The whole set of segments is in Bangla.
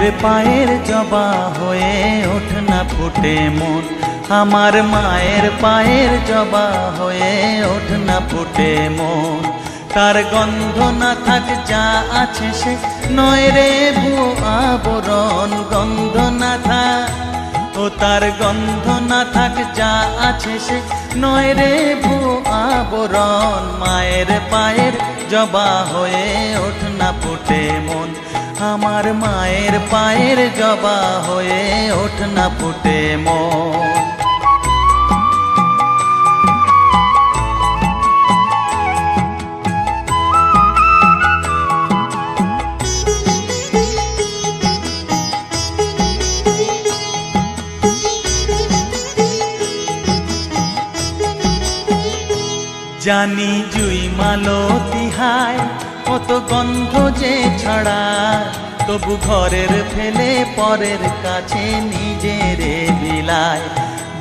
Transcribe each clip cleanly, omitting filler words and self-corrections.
মায়ের পায়ের জবা হয়ে ওঠ না ফুটে মন, আমার মায়ের পায়ের জবা হয়ে ওঠ না ফুটে মন। তার গন্ধ না থাক যা আছে সে নয় রে ভুয়ো আবরণ, গন্ধ না থাক ও তার গন্ধ না থাক যা আছে সে নয় রে ভুয়ো আবরণ। মায়ের পায়ের জবা হয়ে ওঠ না ফুটে মন, আমার মায়ের পায়ের জবা হয়ে ওঠ না ফুটে মন। জানি জুই মালতী হায় কত গন্ধ যে ছড়ায়, তবু ঘরের ফেলে পরের কাছে নিজেরে বিলায়।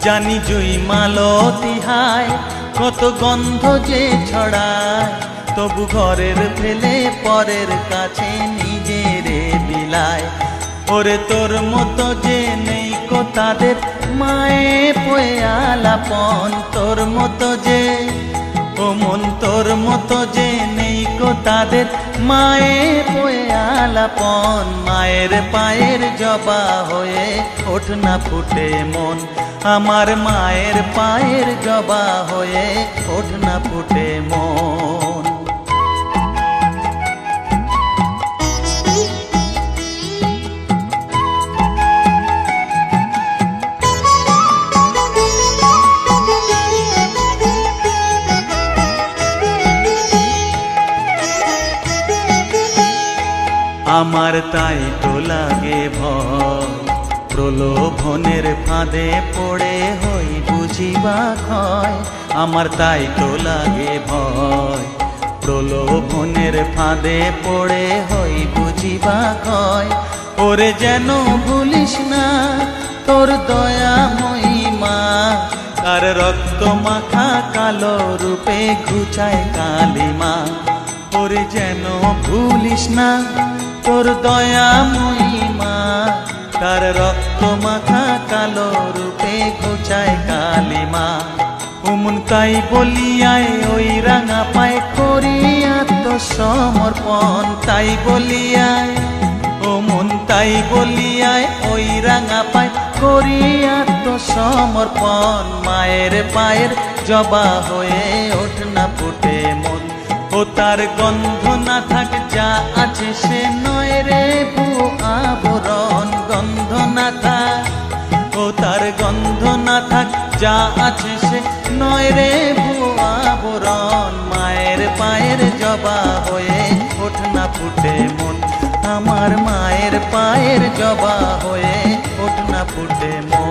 জানি জুই মালতী হায় কত গন্ধ যে ছড়ায়, তবু ঘরের ফেলে পরের কাছে নিজেরে বিলায়। ওরে তোর মতো যে নেই কো তাদের মায়ে পয়ে আলাপন, তোর মতো যে ও মন তোর মতো যে নেই কো তাদের মায়ে পয়ে আলাপন। মায়ের পায়ের জবা হয়ে ওঠ না ফুটে মন, আমার মায়ের পায়ের জবা হয়ে ওঠ না ফুটে মন। আমার তাই তো লাগে ভয়, প্রলোভনের ফাঁদে পড়ে হই বুঝিবা ক্ষয়। আমার তাই তো লাগে ভয়, প্রলোভনের ফাঁদে পড়ে হই বুঝিবা ক্ষয়। ওরে যেন ভুলিস না তোর দয়া মহিমা, তার রক্ত মাখা কালো রূপে ঘুচায় কালিমা। ওরে যেন ভুলিস না তোর দয়া মহিমা, তার রক্ত মাখা কালো রূপে ঘুচায় কালিমা। উমন তাই বলিয়ায় ওই রাঙা পায় করি আত্মসমর্পণ, তাই বলিয়ায় ও মন তাই বলিয়ায় ওই রাঙা পায় করি আত্মসমর্পণ। মায়ের পায়ের জবা হয়ে ওঠ না ফুটে মন, ও তার গন্ধ না থাক যা আছে সে নয় রে ভুয়ো আবরণ, গন্ধ না থাক ও তার গন্ধ না থাক যা আছে সে নয় রে ভুয়ো আবরণ। মায়ের পায়ের জবা হয়ে ওঠ না ফুটে মন, আমার মায়ের পায়ের জবা হয়ে ওঠ না ফুটে মন।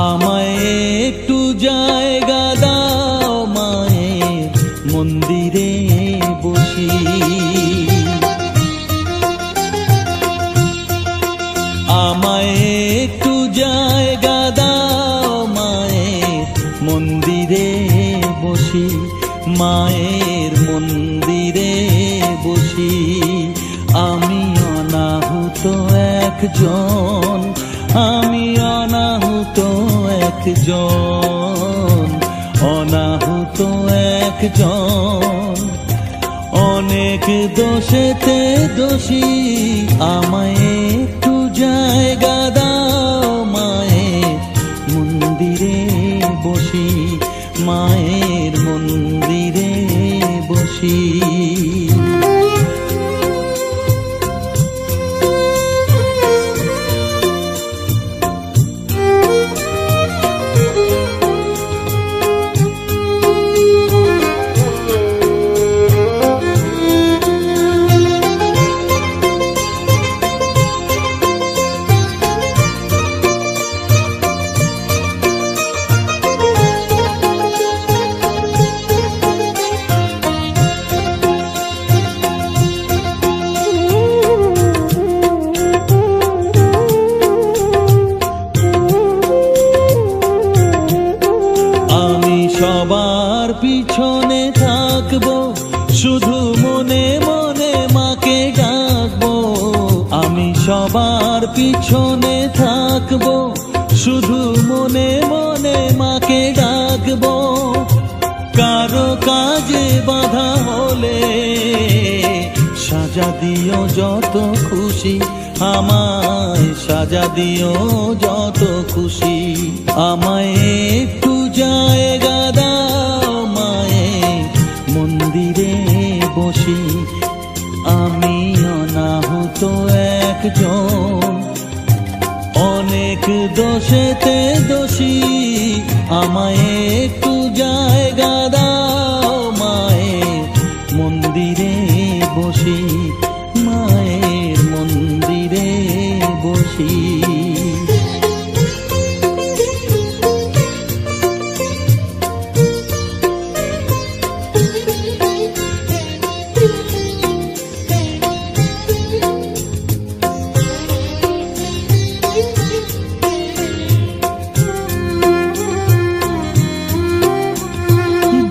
আমায় একটু জায়গা দাও মায়ের মন্দিরে বসি, আমায় একটু জায়গা দাও মায়ের মন্দিরে বসি, মায়ের মন্দিরে বসি। আমি অনাহুত একজন, আমি অনাহুত একজন, অনাহুত একজন। অনেক দোষেতে দোষী, আমায় একটু জায়গা দাও মায়ের মন্দিরে বসি, মায়ের মন্দিরে বসি। পিছনে থাকবো, শুধু মনে মনে মাকে ডাকবো। কারো কাজে বাধা হলে সাজা দিও যত খুশি, আমায় সাজা দিও যত খুশি। আমায় একটু জায়গা দাও মায়ের মন্দিরে বসি, আমি অনাহুত একজন, অনেক দোষেতে দোষী। আমায় একটু জায়গা দাও মায়ের মন্দিরে বসি, মায়ের মন্দিরে বসি।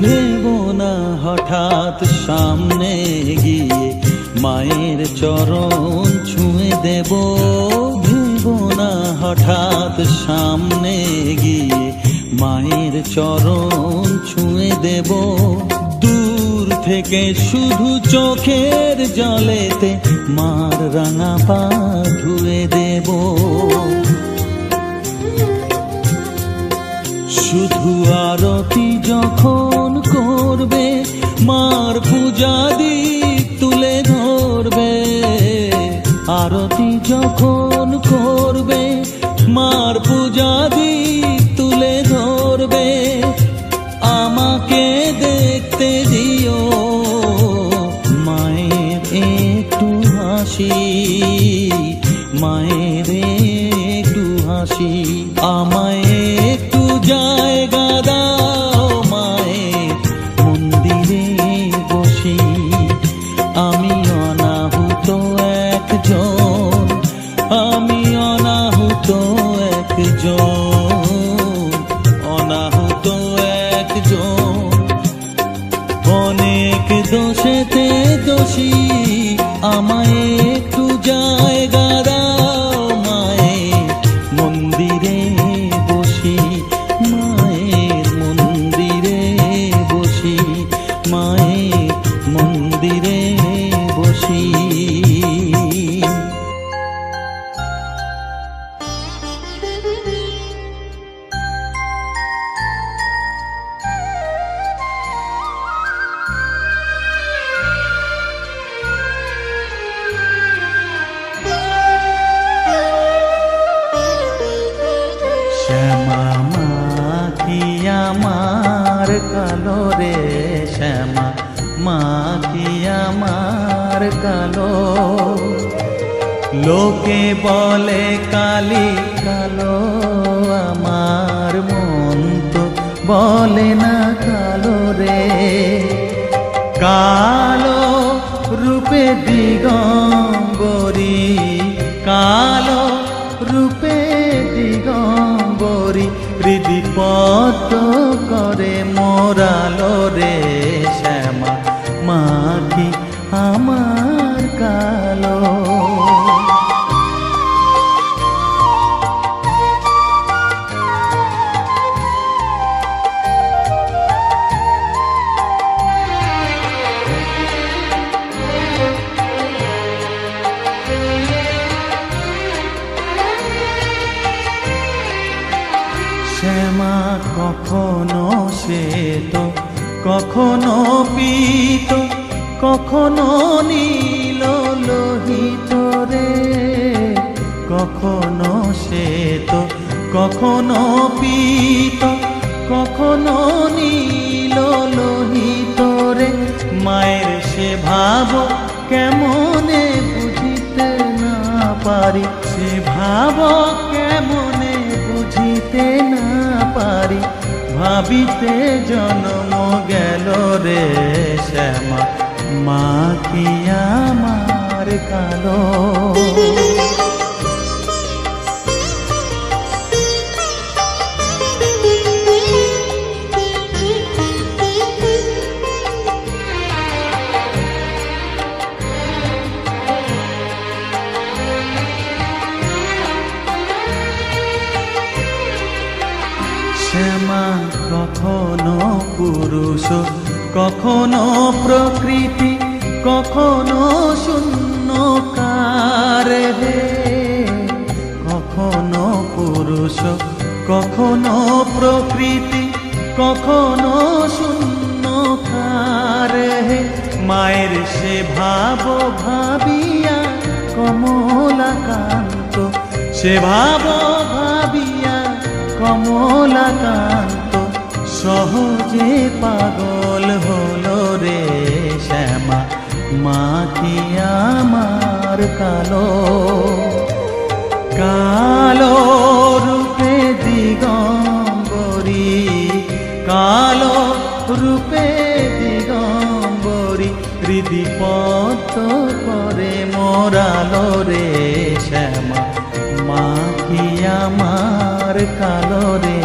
ভেবো না হঠাৎ সামনে গিয়ে মায়ের চরণ ছুঁয়ে দেব, ভেবো না হঠাৎ সামনে গিয়ে মায়ের চরণ ছুঁয়ে দেব। দূর থেকে শুধু চোখের জলেতে মার রাঙা পা ধুয়ে দেব। শুধু আরতি যখন করবে মার পূজা দিক তুলে ধরবে, আরতি যখন করবে মার পূজা দিক তুলে ধরবে। আমাকে দেখতে দিও মায়ের একটু হাসি, মায়ের একটু হাসি। আমায় একটু জায়গা দাও মায়ের মন্দিরে বসি, আমি অনাহুত একজন, আমি অনাহুত একজন, অনাহুত একজন, অনেক দোষেতে দোষী। আমায় একটু জায়গা দাও মায়ের মন্দিরে বসি, মায়ের মন্দিরে বসি, মায়ের মন্দিরে বসি। শ্যামা মা কি আমার কালো রে, শ্যামা মা কি আমার কালো। লোকে বলে কালি কালো, আমার মন তো বলে না কালো রে। কালো রূপে দিগম্বরী, কালো রূপে দিগম্বরী, হৃদিপদ্ম করে মোরালো রে। শ্যামা মা কি আমার কালো। শ্যামা কখনো শ্বেত, কখনো পীত, কখনো নীল লোহিত রে। কখনো শ্বেত, কখনো পীত, কখনো নীল লোহিত রে। মায়ের সে ভাব কেমনে বুঝিতে না পারি, সে ভাব কেমনে বুঝিতে না পারি। ভাবিতে জন্ম গেল রে শ্যামা মা কি আমার কালো। মা কখনো পুরুষ, কখনো প্রকৃতি, কখনো শূন্যকার হে। কখনো পুরুষ, কখনো প্রকৃতি, কখনো শূন্যকার হে। মায়ের সে ভাব ভাবিয়া কমলাকান্ত, সে ভাব ভাবিয়া কমলাকান্ত সহজে পাগল হলো রে শ্যামা। মা কি আমার কালো, কালো রূপে দিগম্বরী, কালো রূপে দিগম্বরী হৃদি পদ্ম করে মোরালো রে শ্যামা। মা কি আমার কালো রে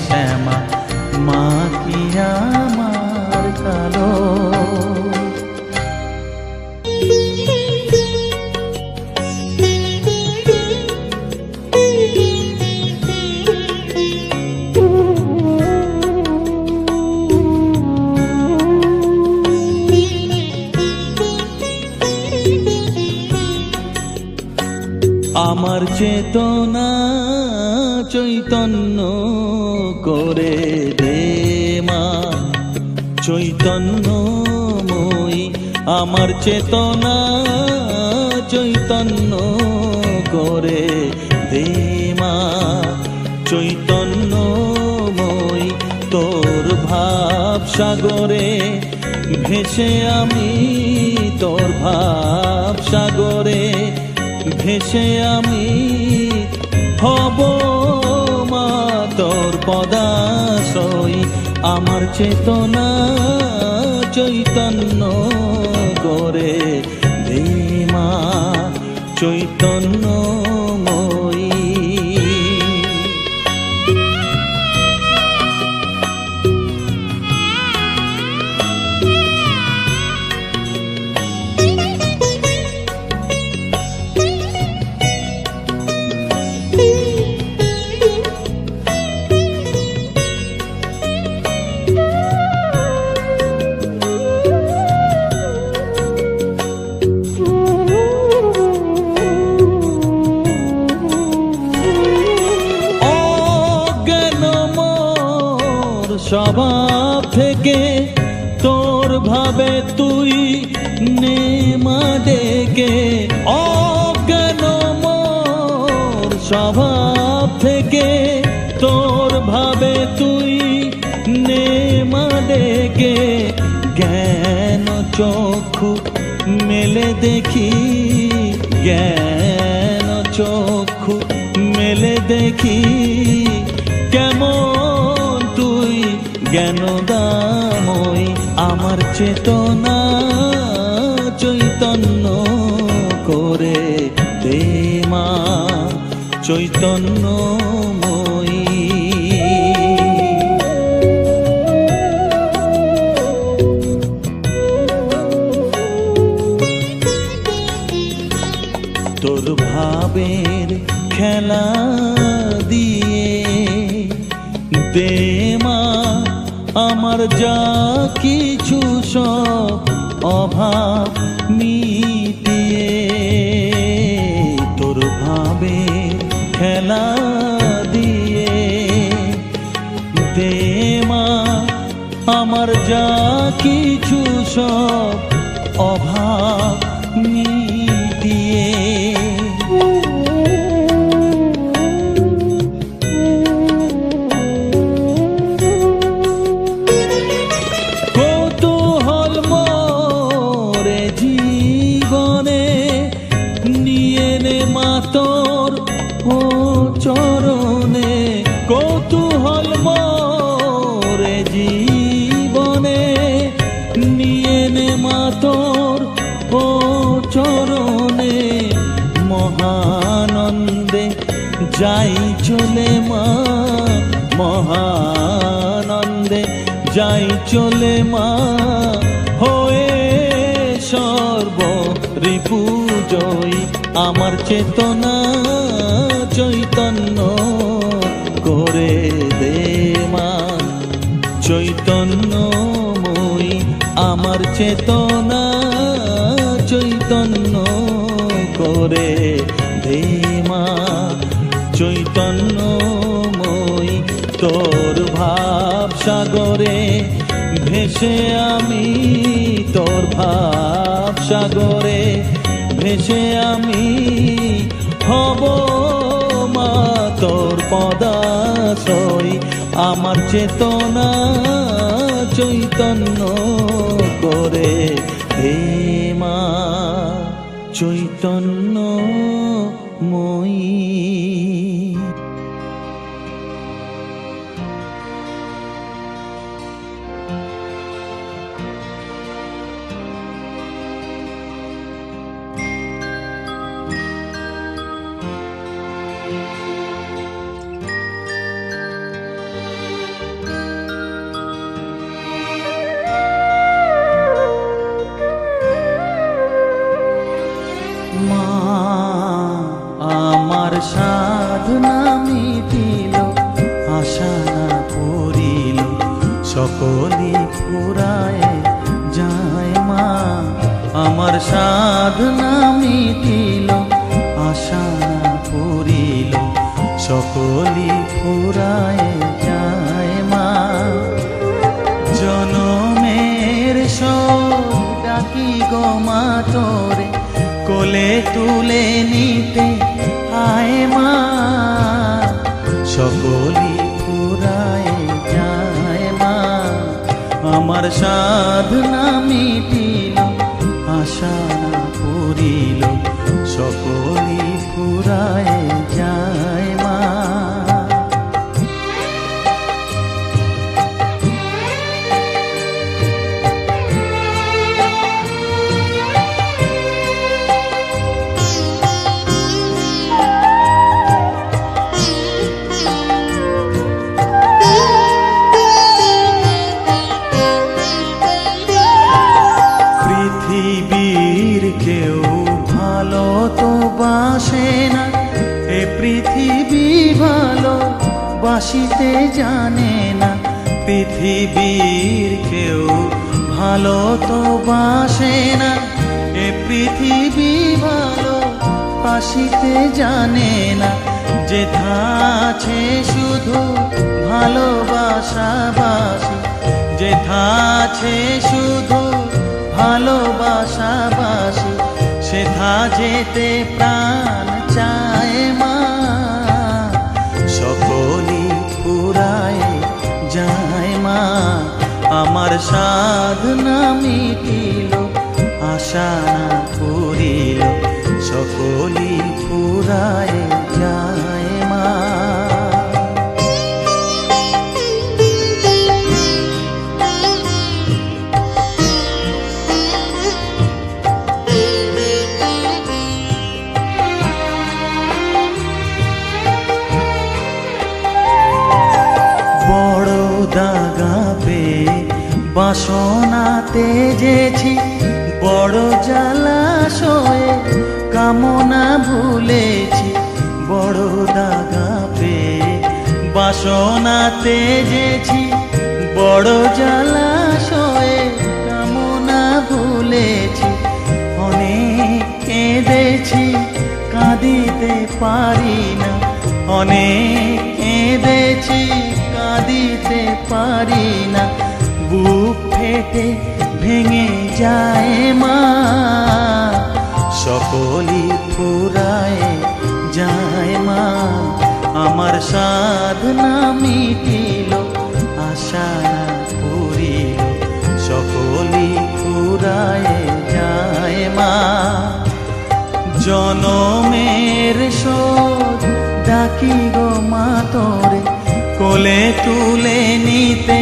শ্যামা, মা কি আমার কালো। আমার চেতনা চৈতন্য করে দে মা, চৈতন্যময়ী। আমার চেতনা চৈতন্য করে দে মা, চৈতন্যময়ী। তোর ভাব সাগরে ভেসে আমি, তোর ভাব সাগরে ভেসে আমি হব মা তোর পদাশ্রয়ী। আমার চেতনা চৈতন্য করে দে মা, চৈতন্যময়ী। স্বভাব থেকে তোর ভাবে তুই নে মা ডেকে। অজ্ঞান মোর স্বভাব থেকে তোর ভাবে তুই নে মা ডেকে। জ্ঞান চক্ষু মেলে দেখি, জ্ঞান চক্ষু মেলে দেখি কেমন তুই জ্ঞানদাময়ী। আমার চেতনা চৈতন্য করে দে মা, চৈতন্যময়ী। তোর ভাবের খেলা দিয়ে দে মা আমার যা কিছু সব অভাব মিটিয়ে। তোর ভাবের খেলা দিয়ে দে মা আমার যা কিছু সব অভাব মিটিয়ে। কৌতূহল মোরে জীবনে নিয়ে নে মা তোর ও চরণে। কৌতূহল মোরে জীবনে নিয়ে নে মা তোর ও চরণে। মহানন্দে যাই চলে মা, মহানন্দে যাই চলে মা হয়ে সর্ব রিপু জয়ী। আমার চেতনা চৈতন্য করে দে মা। চেতনা চৈতন্য করে দে মা, চৈতন্যময়ী তোর ভাব সাগরে ভেসে আমি, তোর ভাব সাগরে ভেসে আমি হব মা তোর পদাশ্রয়। আমার চেতনা চৈতন্য করে হে মা, চৈতন্যময়ী। মা আমার সাধনা মিটিল, আশা না পুরিল, সকলি ফুরায় যায় মা। আমার সাধনা মিটিল, আশা না পুরিল, সকলি ফুরায় যায় মা। জনমের শোক ডাকি গো মা তোরে, কোলে তুলে নিতে আয় মা। সকলি ফুরায় যায় মা। আমার সাধনা মিটিল, আশা না পুরিল, সকলি ফুরায় যায় মা। পৃথিবীর কেউ ভালো তো বাসে না, এ পৃথিবী ভালো বাসিতে জানে না। পৃথিবীর কেউ ভালো তো বাসে না, এ পৃথিবী ভালো বাসিতে জানে না। যেথা আছে শুধু ভালোবাসাবাসি, যেথা আছে শুধু ভালোবাসাবাসি, সেথা যেতে প্রাণ চায় মা। সকলি ফুরায় যায় মা। আমার সাধনা মিটিল, আশা না পুরিল, সকলি ফুরায় যায় মা। বড় দাগা পেয়ে বাসনা তেজেছি, বড় জলাশয়ে কামনা ভুলেছি। বড় দাগা পেয়ে বাসনা তেজেছি, বড় জলাশয়ে কামনা ভুলেছি। অনেক কেঁদেছি কাঁদিতে পারি না, অনেক কেঁদেছি কাঁদিতে পারি না। বুক ফেটে ভেঙে যায় মা। সকলি ফুরায় যায় মা। আমার সাধনা মিটিল, আশা না পুরিল, সকলি ফুরায় যায় মা। জনমের শোধ ডাকি গো মা তোরে, কোলে তুলে নিতে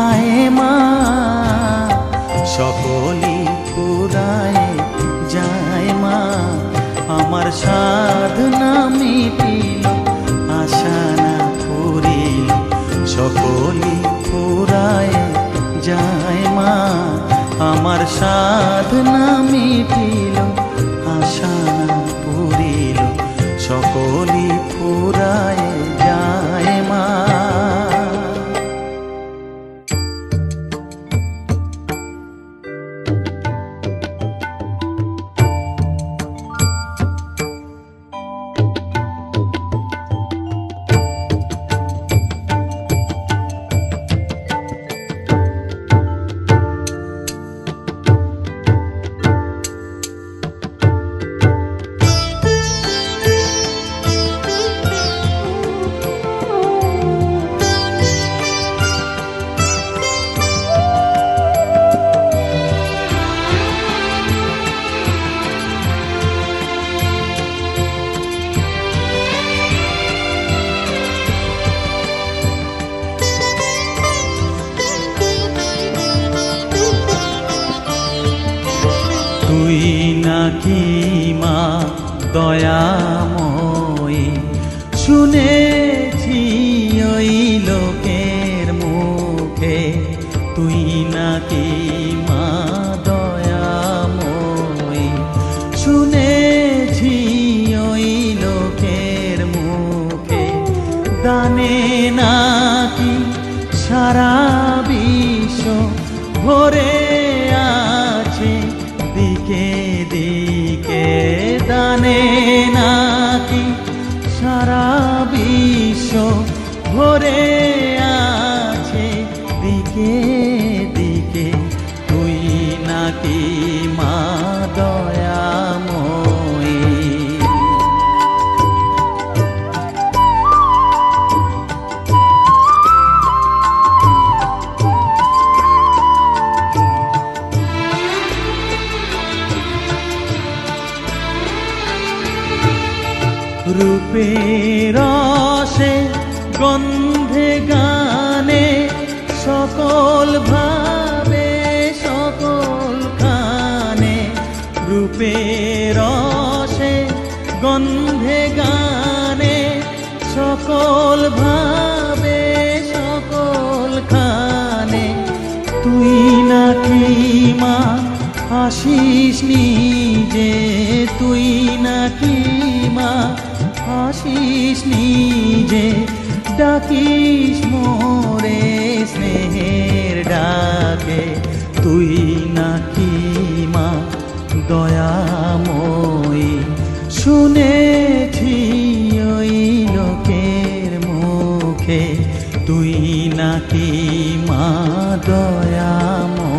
আয় মা। সকলি ফুরায় যায় মা। আমার সাধনা মিটিল, আশা না পুরিল, সকলি ফুরায় যায় মা। আমার সাধনা মিটিল, আশা না পুরিল, সকলি ফুরায় যায় মা। নাকি মা দয়াময়ী, শুনেছি ওই লোকের মুখে তুই নাকি মা দয়াময়ী, শুনেছি ওই লোকের মুখে দানে নাকি সারা বিশ্ব ভরে আছে দিকে দিকে, দানে নাকি সারা বিশ্ব ভরে আছে দিকে দিকে, তুই নাকি মা দয়াময়ী। রূপের রসে গন্ধে গানে সকল ভাবে সকল খানে, রূপের রসে গন্ধে গানে সকল ভাবে সকল খানে, তুই নাকি মা আসিস নিজে, তুই নাকি মা আসিস নিজে, ডাকিস মোরে স্নেহের ডাকে, তুই নাকি মা দয়াময়ী, শুনেছি ওই লোকের মুখে তুই নাকি মা দয়াময়ী।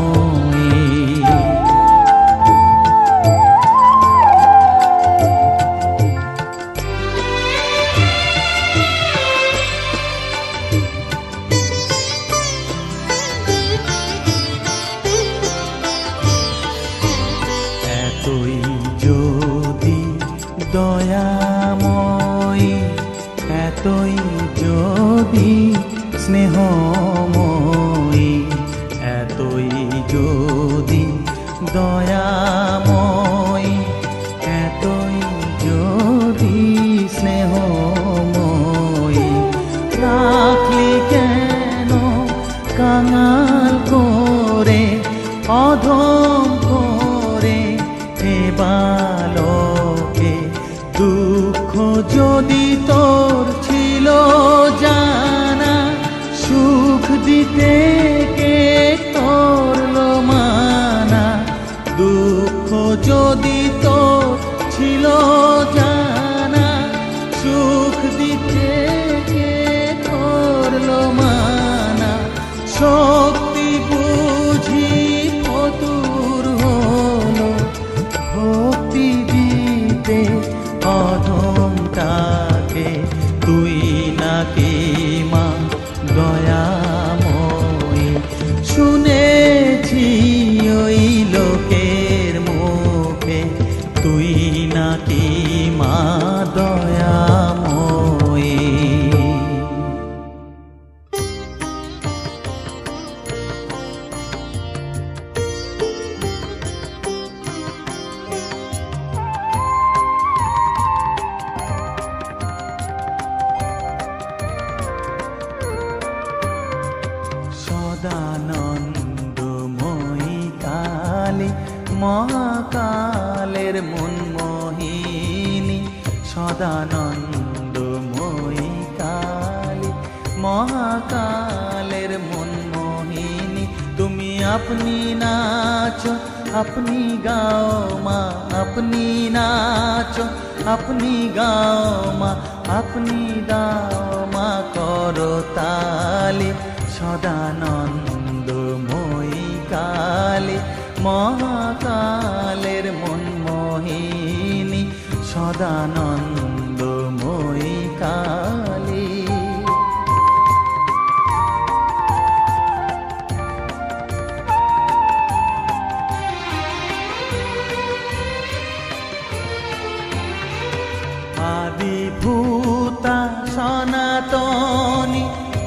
এতই যদি দয়াময়ী, এতই যদি স্নেহময়ী, এতই যদি দয়াময়ী, এতই যদি স্নেহময়ী, রাখলি কেন কাঙাল করে অধম করে এ বালকে, দুঃখ যদি তোর ছিল জানা, সুখ দিতে কে করলো মানা, দুঃখ যদি তোর ছিল জানা, সুখ দিতে কে করলো মানা, শক্তি বুঝি ফতুর হলো ভক্তি দিতে অধমটাকে, তুই নাকি মা দয়াময়ী, শুনেছি ওই লোকের মুখে তুই নাকি মা দয়াময়ী। সদানন্দময়ী কালী মহাকালের মনমোহিনী, সদানন্দময়ী কালী মহাকালের মনমোহিনী, তুমি আপনি নাচো আপনি গাও মা, আপনি নাচো আপনি গাও মা, আপনি দাও মা করো তালি, সদানন্দময়ী কালী মহাকালের মনমোহিনী, সদানন্দময়ী কালী। আদিভূতা সনাতনী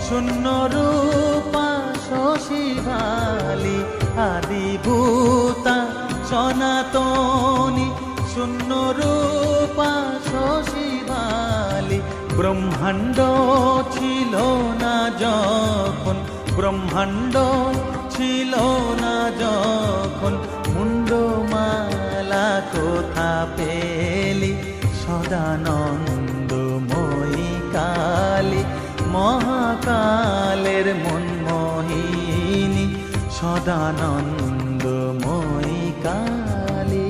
শূন্য রূপা শশী ভালি, আদিভূতা সনাতনী শূন্য রূপা শশী বালি। ব্রহ্মাণ্ড ছিল না যখন, ব্রহ্মাণ্ড ছিল না যখন, মুন্ডমালা কোথা পেলি? সদানন্দময়ী কালী, মহাকালের মনমোহিনী, সদানন্দময়ী কালী।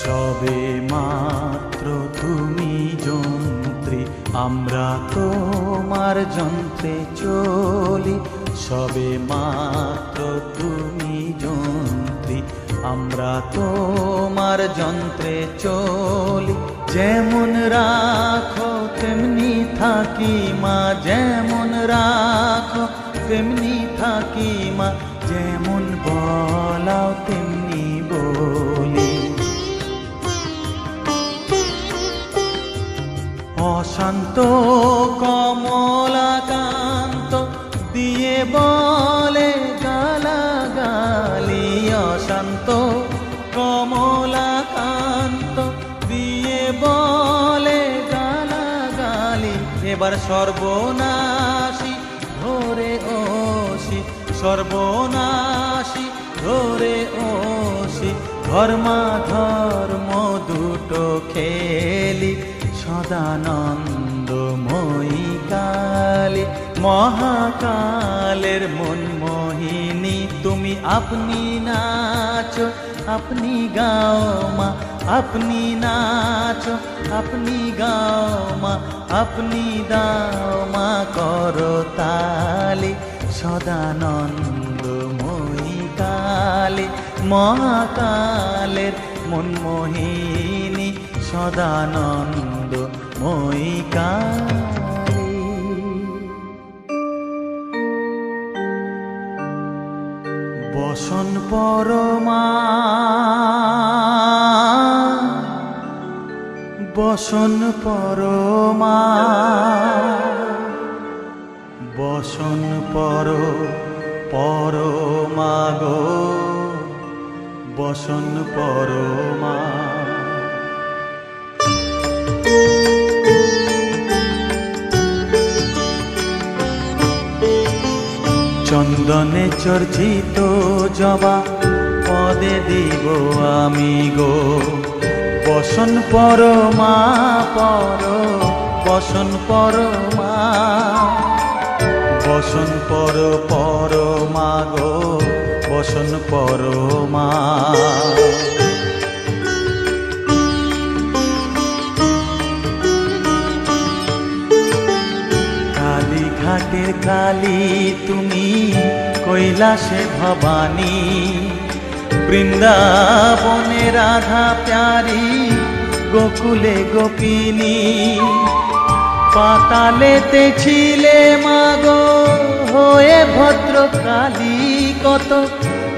সবে মাত্র তুমি যন্ত্রী, আমরা তোমার যন্ত্রে চলি। সবে মাত্র তুমি যন্ত্রী, আমরা তোমার যন্ত্রে চলি। যেমন রাখো তেমনি থাকি মা, যেমন রাখো তেমনি থাকি মা, যেমন বলাও তেমনি বলি। অশান্ত কমলাকান্ত দিয়ে বলে গালাগালি, অশান্ত কমলাকান্ত দিয়ে বলে গালাগালি। এবার সর্বনাশী ধরে ওসি, সর্বনাশী ধরে ওসি, ধর্মাধর্ম দুটো খেলি। সদানন্দময়ী কালী, মহাকালের মনমোহিনী, তুমি আপনি নাচো আপনি গাও মা, আপনি নাচো আপনি গাও মা, আপনি দাও মা করতালি। সদানন্দময়ী কালী, মহাকালের মনমোহিনী, সদানন্দময়ী কালী। বসন পরমা, বসন পরমা, বসন পরমা গো, বসন পরমা। চন্দনে চর্চিত জবা পদে দিব আমি গো, বসন পরমা পর, বসন পরমা, বসন পরমা গো, বসন পরমা। কালীঘাটের কালী তুমি, কৈলাসে ভবানী, বৃন্দাবনে রাধা প্যারি, গোকুলে গোপিনী। পাতালেতে ছিলে মাগো হয়ে ভদ্রকালী, কত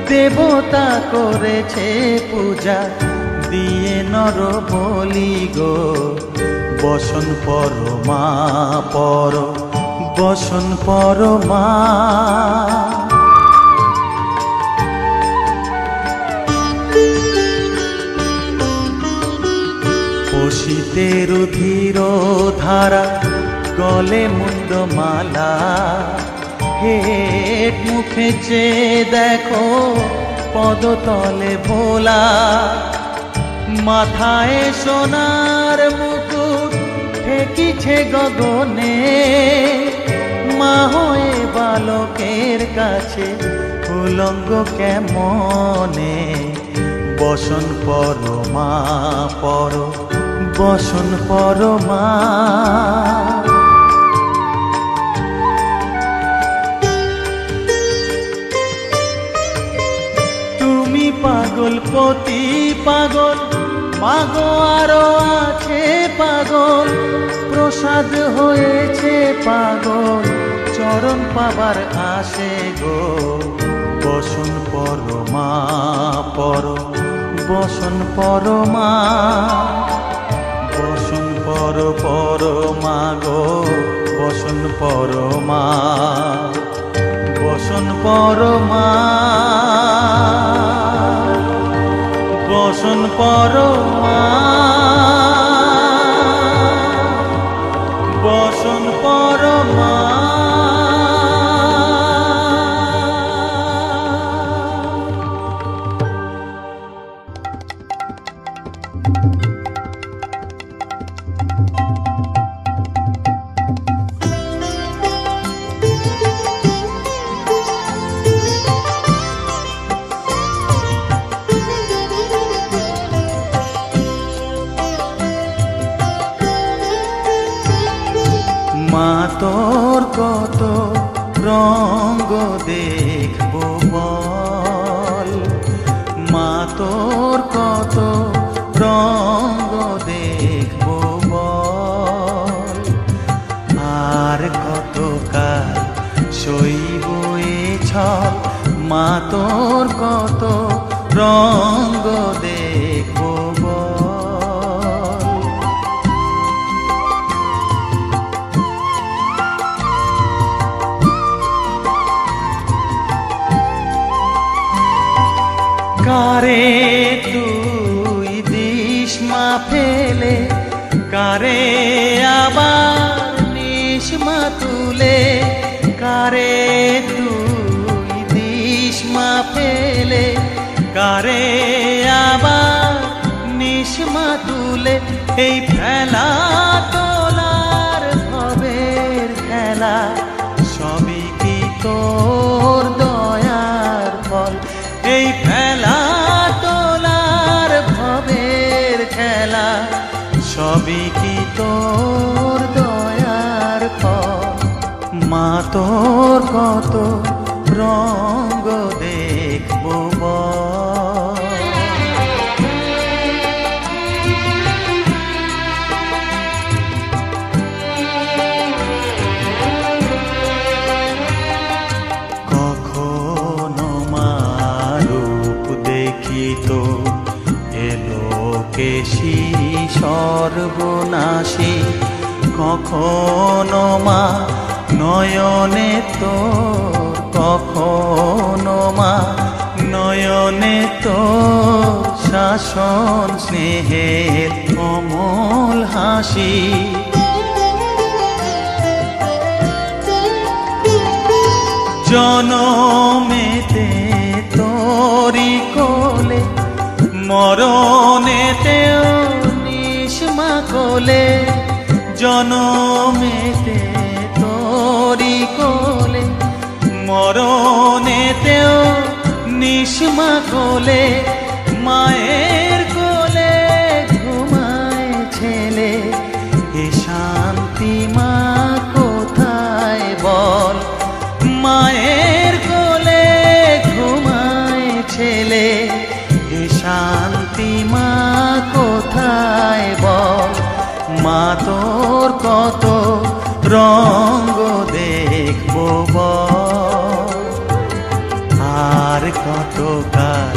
দেবতা করেছে পূজা দিয়ে নর বলি গো। বসন পরমা পর, বসন পরমা। বসিতে রুধির ধারা, গলে মুন্ডমালা, হেট মুখে চেয়ে দেখো পদতলে ভোলা। মাথায় সোনার মুকুট ঠেকিছে গগনে, মা হয়ে বালকের কাছে উলঙ্গ কেমনে। বসন পরমা পর, বসন পরমা। তুমি পাগল পতি পাগল, মাগো আরো আছে পাগল, প্রসাদ হয়েছে পাগল, চরণ পাবার আসে গো। বসন পরমা পর, বসন পরমা, বসন পরমা গো, বসন পরমা, বসন পরমা, বসন পরমা, বসন পরমা। মা তোর কত রঙ্গ দেখবো বল, মা তোর কত রঙ্গ দেখবো বল, আর কত কাল সইব এ ছল, মা তোর কত রঙ্গ দেখবো বল। কারে তুই দিস মা ফেলে, কারে আবার নিস মা তুলে, কারে তুই দিস মা ফেলে, কারে আবার নিস মা তুলে। এই ফেলা তোলার ভবের খেলা, সবই কি তোর দয়ার ফল। এই ফেলা তোলার ভবের খেলা, সবই কি তোর দয়ার ফল। মা তোর কত রঙ্গ দেখবো বল। কখনো মা রূপ দেখিত এলোকেশী সর্বনাশী, কখনো মা নয়নে তোর, কখনো মা নয়নে তোর শাসন স্নেহের অমল হাসি। জনমেতে তোরি কোলে, মরণেতেও নিস মা কোলে। জনমেতে তোরি কোলে, মরণেতেও নিস মা কোলে। মায়ের কোলে ঘুমায় ছেলে, এ শান্তি মা কোথায় বল। মায়ের কোলে ঘুমায় ছেলে, এ শান্তি মা কোথায় বল। মা তোর কত রঙ্গ দেখবো বল, আর কত কাল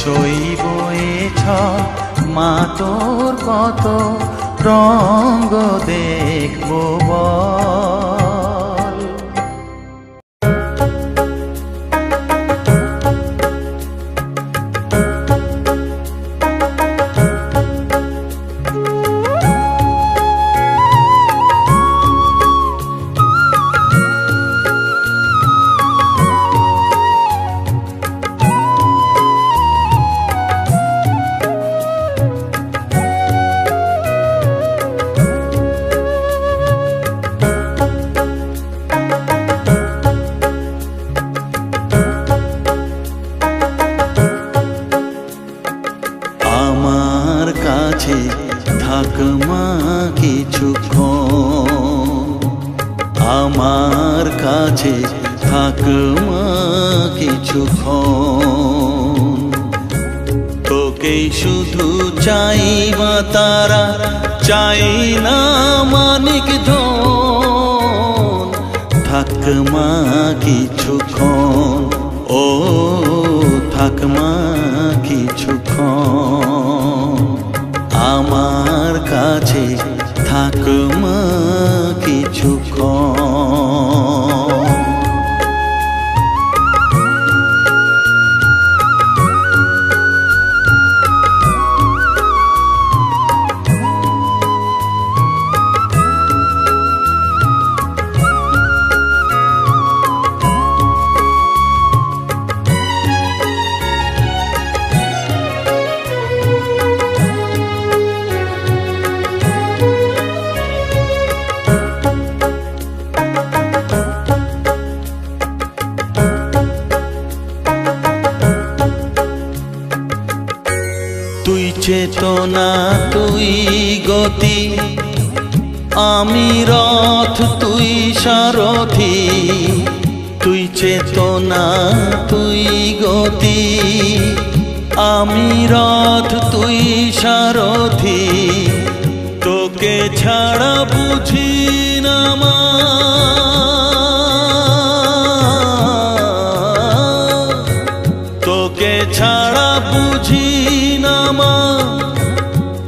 সইব এ ছল। মা তোর কত রঙ্গ দেখবো বল। থাক মা কিছুক্ষণ, আমার কাছে থাক মা কিছুক্ষণ। তোকেই শুধু চাই মা তারা, চাই না মানিক ধন। থাক মা কিছুক্ষণ, ও থাক মা কিছুক্ষণ। কিছুক্ষণ আমার কাছে থাক মা কিছুক্ষণ। তুই চেতনা তুই গতি, আমি রথ তুই সারথি। তুই চেতনা তুই গতি, আমি রথ তুই সারথি। তোকে ছাড়া বুঝি না মা, তোকে ছাড়া বুঝি না মা,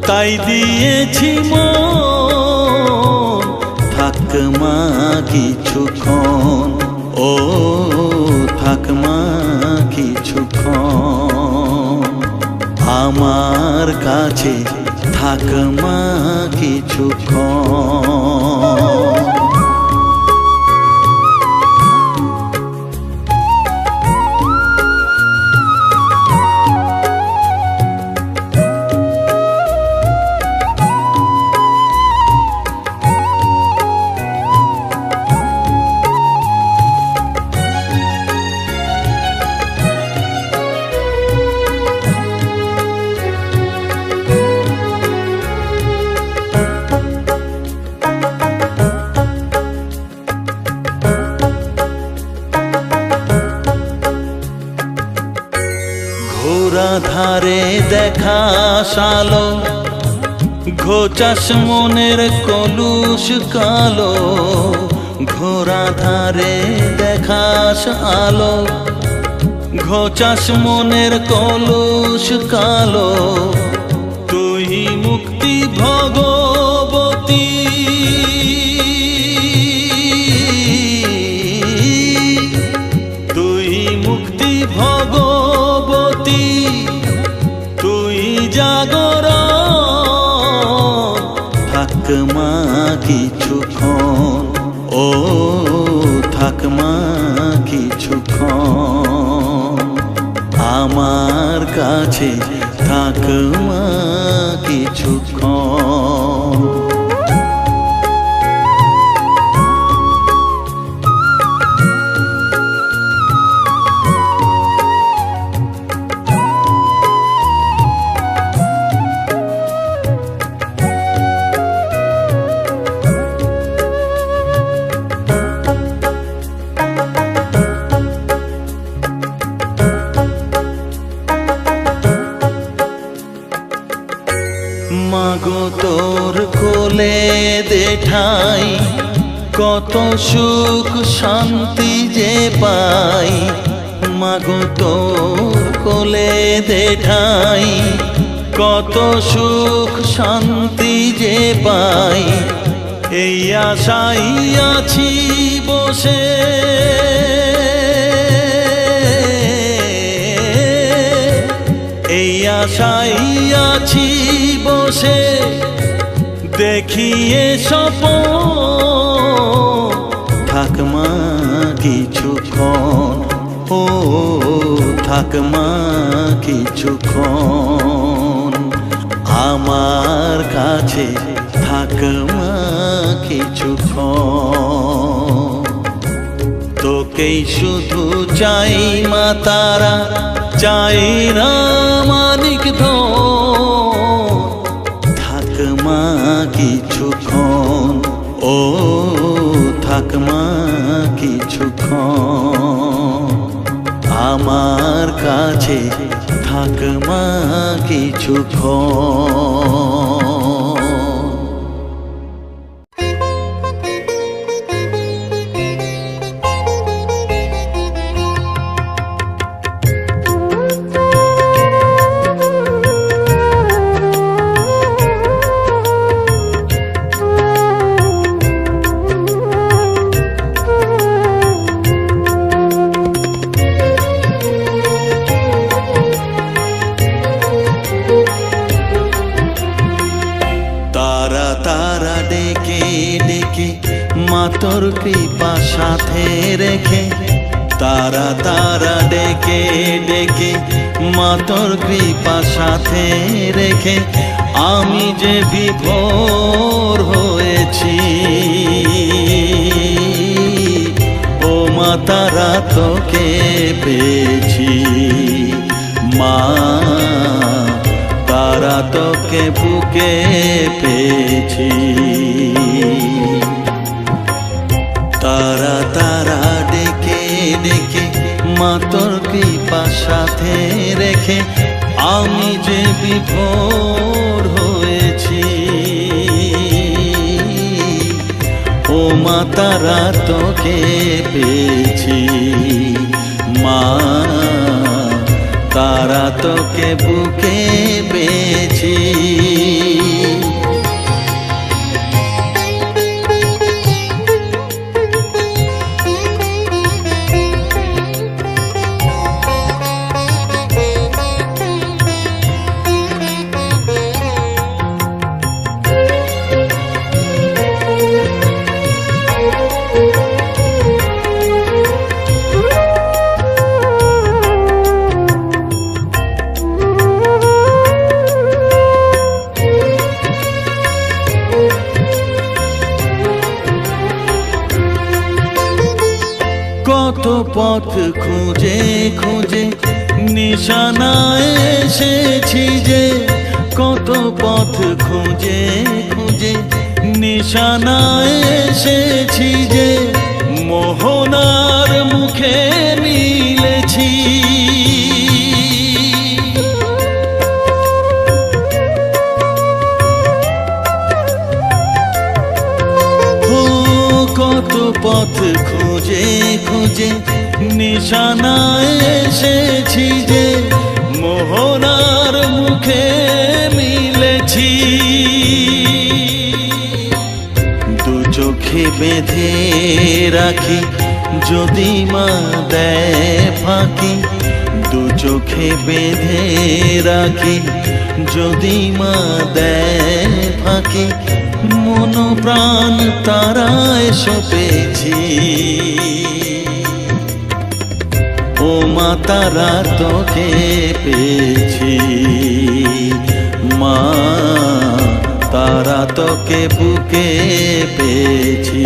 তাই দিয়েছি মন। থাক মা কিছুক্ষণ, ও থাক মা কিছুক্ষণ আমার কাছে থাক মা কিছুক্ষণ। ঘোরা ধারে দেখা সালো, ঘোচাস মনের কলুষ কালো। ঘোরা ধারে দেখাস আলো, ঘোচাস মনের কলুষ কালো। তুই মুক্তি ভগবতী, তুই মুক্তি ভগবতী। তুই জাগরণ, থাক মা কিছুক্ষণ, ও থাক মা কিছুক্ষণ আমার কাছে থাক মা কিছুক্ষণ। মাগো তোর কোলে দেঠাই, কত সুখ শান্তি যে পাই। মাগো তোর কোলে দেঠাই, কত সুখ শান্তি যে পাই। এই আশাই আছি বসে, এই আশাই আছি বসে। দেখিয়ে স্বপন, থাক মা কিছুক্ষণ, ও থাক মা কিছুক্ষণ আমার কাছে থাক মা কিছুক্ষণ। তোকেই শুধু চাই মা তারা, চাই না মানিক ধন। থাক মা কিছুক্ষণ, ও থাক মা কিছুক্ষণ আমার কাছে থাক মা কিছুক্ষণ। তোর কৃপা সাথে রেখে, তারা তারা ডেকে ডেকে মা তোর কৃপা সাথে রেখে আমি যে বিভোর হয়েছি। ও মা তারা তোকে পেয়েছি, মা তারা তোকে বুকে পেয়েছি। তারা তারা ডেকে ডেকে মা তোর কৃপা সাথে রেখে আমি যে বিভোর হয়েছি। ও মা তারা তোকে পেয়েছি, মা তারা তোকে বুকে পেয়েছি। কত পথ খুঁজে খুঁজে নিশানায় এসেছি যে, কত পথ খুঁজে খুঁজে নিশানায় এসেছি যে, মোহনার মুখে মিলেছি। কত পথ খুঁজে খুঁজে নিশানায় এসেছি যে, মোহনার মুখে মিলেছি। দু চোখে বেঁধে রাখি যদি মা দেয় ফাঁকি, দু চোখে বেঁধে রাখি যদি মা দেয় ফাঁকি, মন প্রাণ তারায় সপেছি। ও মা তারা তোকে পেয়েছি, মা তারা তোকে বুকে পেয়েছি।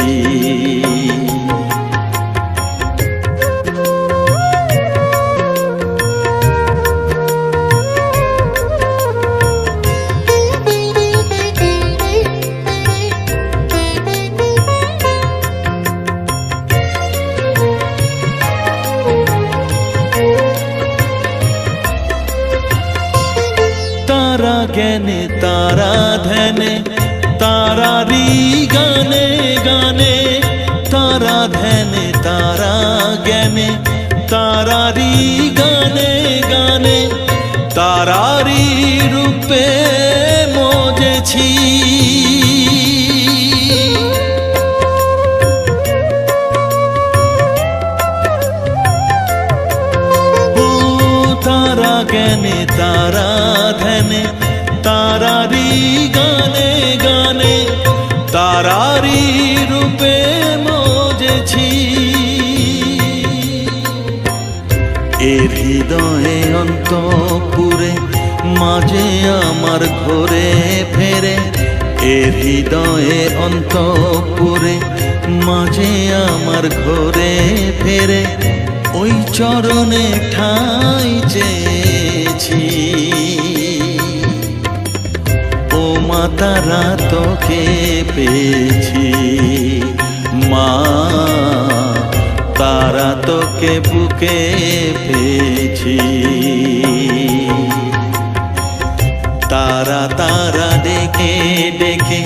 তারা জ্ঞানে তারা ধ্যানে তারারি গানে গানে, তারা ধ্যানে তারা জ্ঞানে তারারি গানে গানে, তারারি রূপে মজেছি। তারা জ্ঞানে তারা ধ্যানে তারারি গানে গানে, তারারি রূপে মজেছি। এর হৃদয়ে অন্তপুরে মাঝে আমার ঘরে ফেরে, এর হৃদয়ে অন্তপুরে মাঝে আমার ঘরে ফেরে, ওই চরণে ঠাঁই চেয়েছি। ও মা তারা তোকে পেয়েছি, মা তারা তোকে বুকে পেয়েছি। তারা তারা ডেকে ডেকে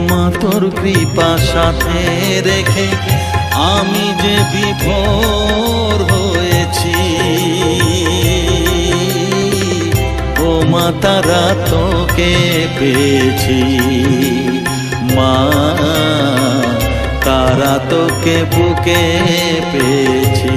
মা তোর কৃপা সাথে রেখে আমি যে বিভোর হয়েছি। ও মা তারা তোকে পেয়েছি, মা তারা তোকে বুকে পেয়েছি।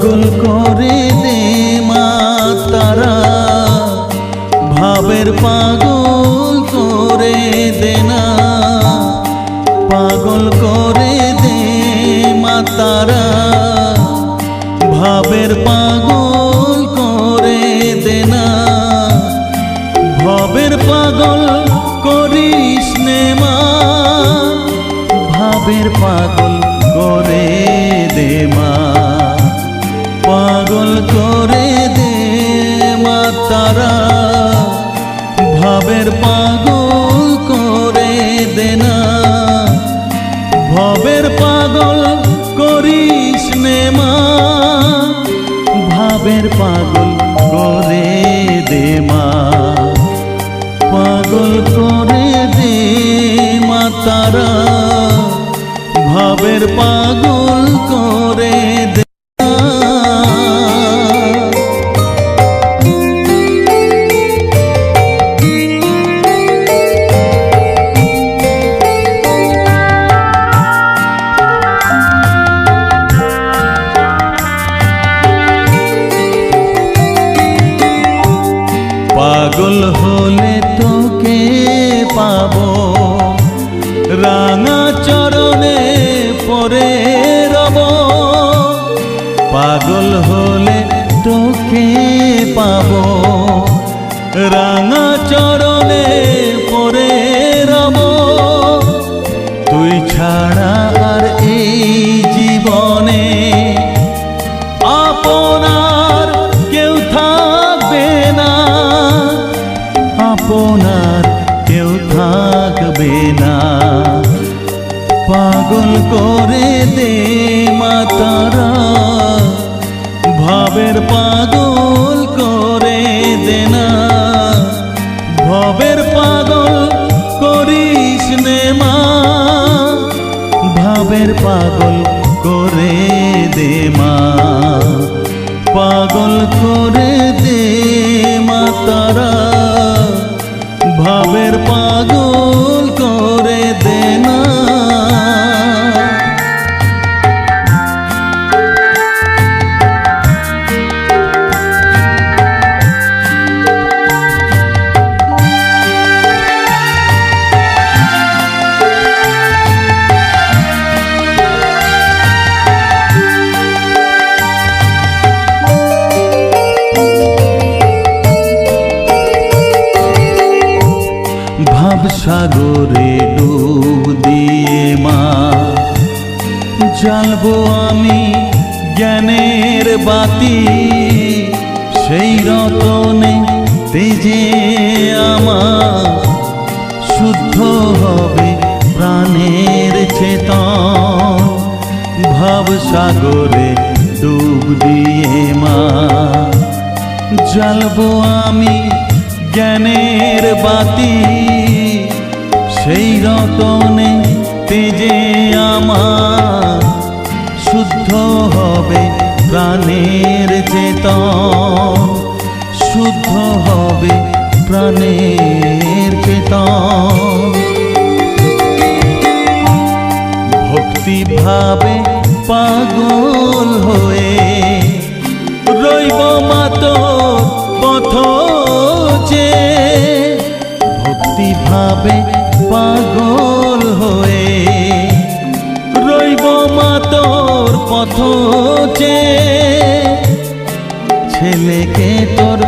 পাগল করে দে মা তারা, ভাবের পাগল করে দে না, পাগল করে দে মা তারা, ভাবের পাগল করে দে না, ভবের পাগল করিস নে মা, ভাবের পাগল করে দে মা, পাগল করে দে মা তারা, ভাবের পাগল করে দে না, ভবের পাগল করিস নে মা, ভাবের পাগল করে দে মা, পাগল করে দে মা তারা, ভাবের পাগল করে দে। পাগল হলে তোকে পাবো, রাঙা চরণে পরে রব, পাগল হলে তোকে পাবো, রাঙা চরণে পরে রব, তুই ছাড়া আর এই জীবনে আপনার কেউ থাকবে না, আপনার কেউ থাকবে না, পাগল করে দে মা তারা, ভাবের পাগল করে দে না, ভবের পাগল করিস নে মা, ভাবের পাগল করে দে মা, পাগল করে দে মা তারা, ভাবের পাগল করে দে না। সাগরে ডুব দিয়ে মা, জ্বালবো আমি জ্ঞানের বাতি, সেই রতনে তেজে আমার শুদ্ধ হবে প্রাণের চেতন, ভাব সাগরে ডুব দিয়ে মা, জ্বালবো আমি জ্ঞানের বাতি, সেই রতনে তেজে আমার শুদ্ধ হবে প্রাণের চেতন, শুদ্ধ হবে প্রাণের চেতন, ভক্তি ভাবে পাগল হয়ে রইব মা তোর পথ চেয়ে, ভক্তি ভাবে পাগল হয়ে রইব মা তোর পথ চেয়ে, ছেলেকে তোর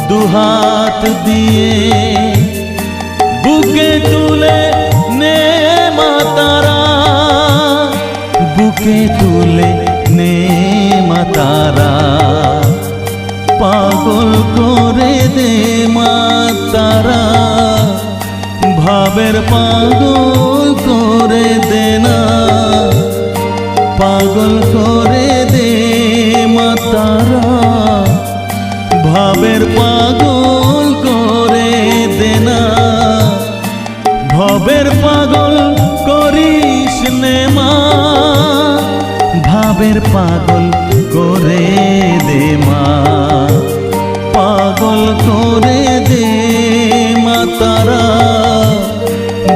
দুহাত দিয়ে বুকে তুলে নে মা তারা, বুকে তুলে নে মা তারা, পাগল করে দে মা তারা, ভাবের পাগল করে দে না, পাগল করে দে মা তারা, ভাবের পাগল করে দে না, ভবের পাগল করিস নে মা, ভাবের পাগল করে দে মা, পাগল করে দে মা তারা,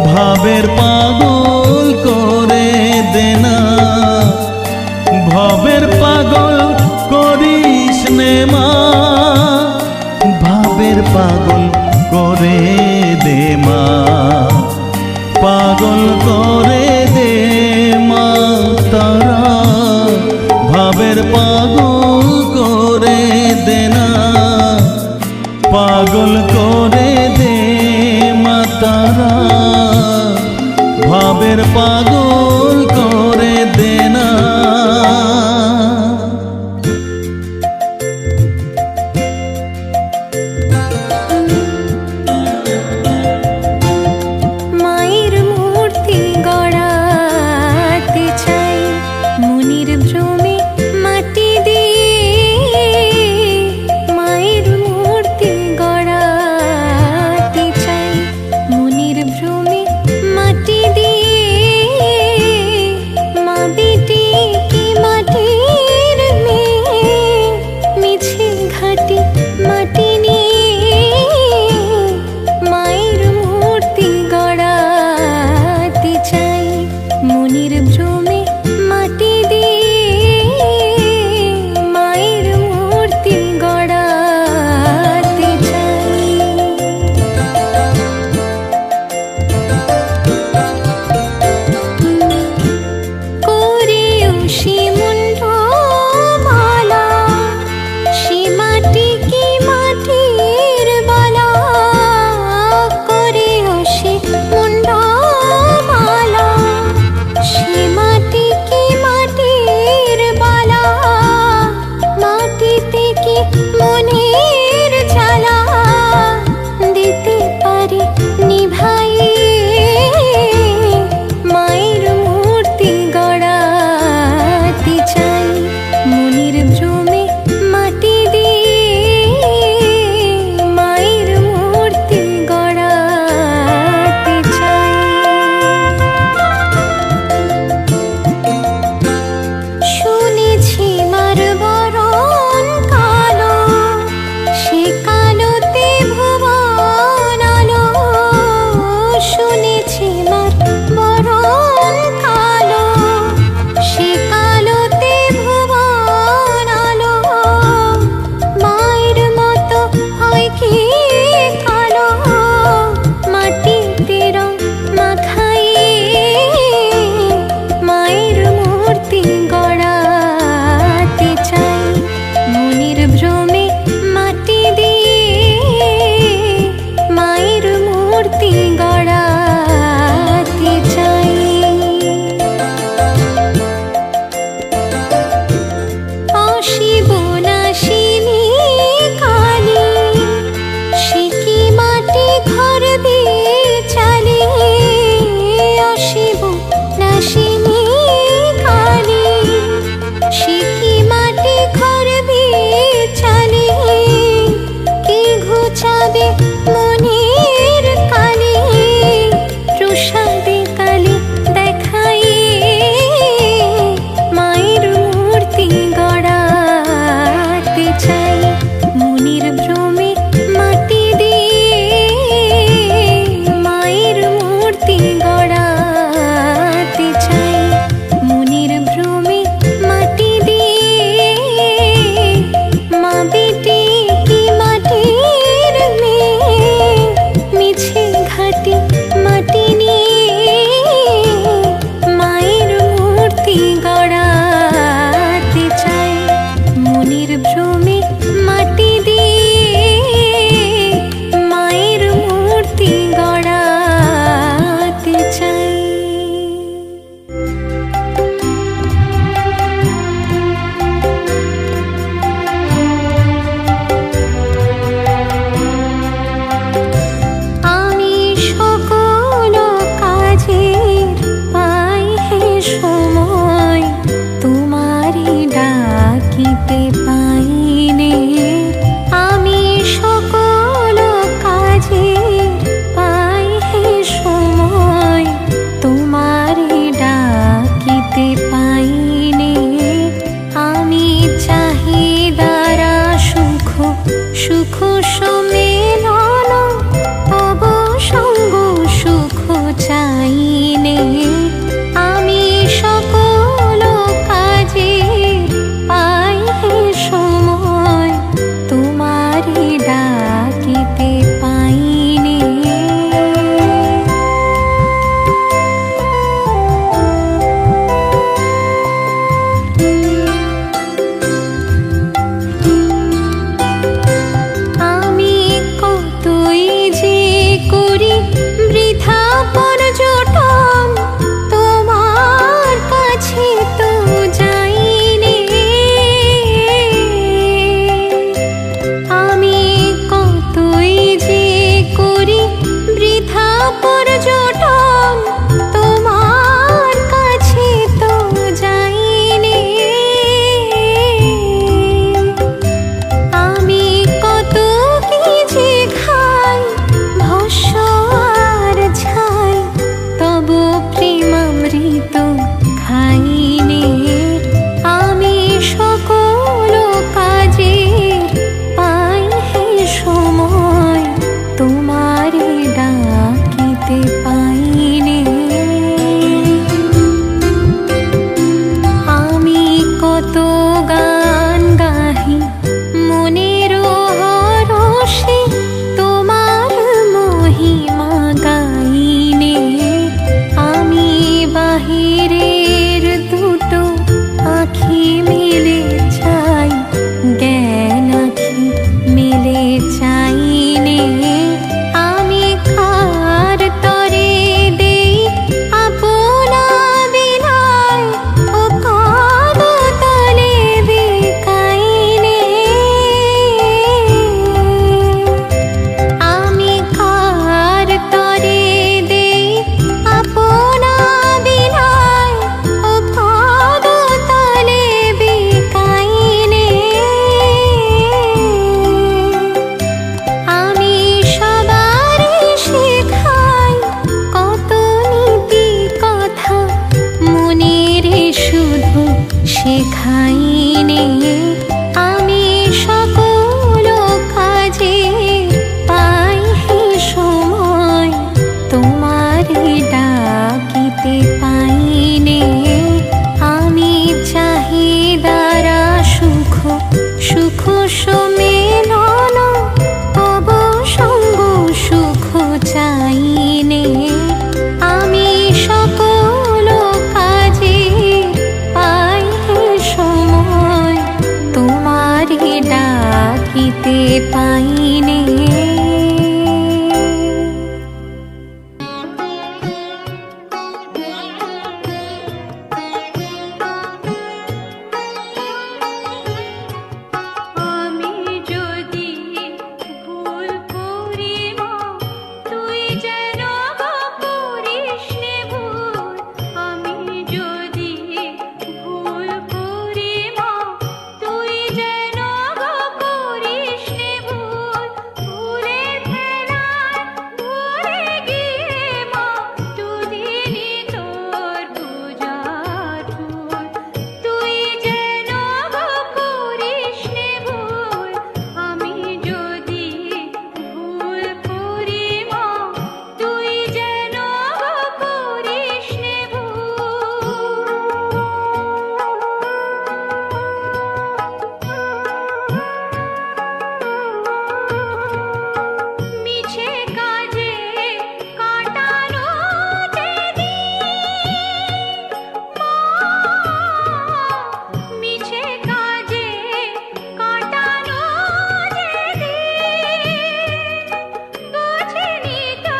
ভাবের পাগল করে দে না, ভবের পাগল করে মনের ভ্রমে মাটি দিয়ে মায়ের মূর্তি গড়াতে চাই। করেও সে মুন্ডমালা, সে মাটি কি মাটির বালা। করেও সে মুন্ডমালা, সে ঠাইনে আমি সকল কাজে পাই হে সময় তোমারে ডাকিতে পাইনে আমি চাহিদারা সুখ সুখ সমেলন তব সঙ্গ সুখ চাইনে আমি সকল কাজে পাই হে সময় তোমারে ডাকিতে পাইনে আমি যদি ভুল করি মা তুই যেন করিস নে ভুল আমি যদি ভুল করি মা তুই যেন করিস নে ভুল ভুলে ফেলার ভুলে গিয়ে মা দুদিনই তোর পূজার ফুল তুই যেন করিস নে ভুল আমি যদি ভুল করি মা তুই যেন করিস নে মিছে কাজে কাটানো মিছে কাজে কাটানো বুঝিনি তো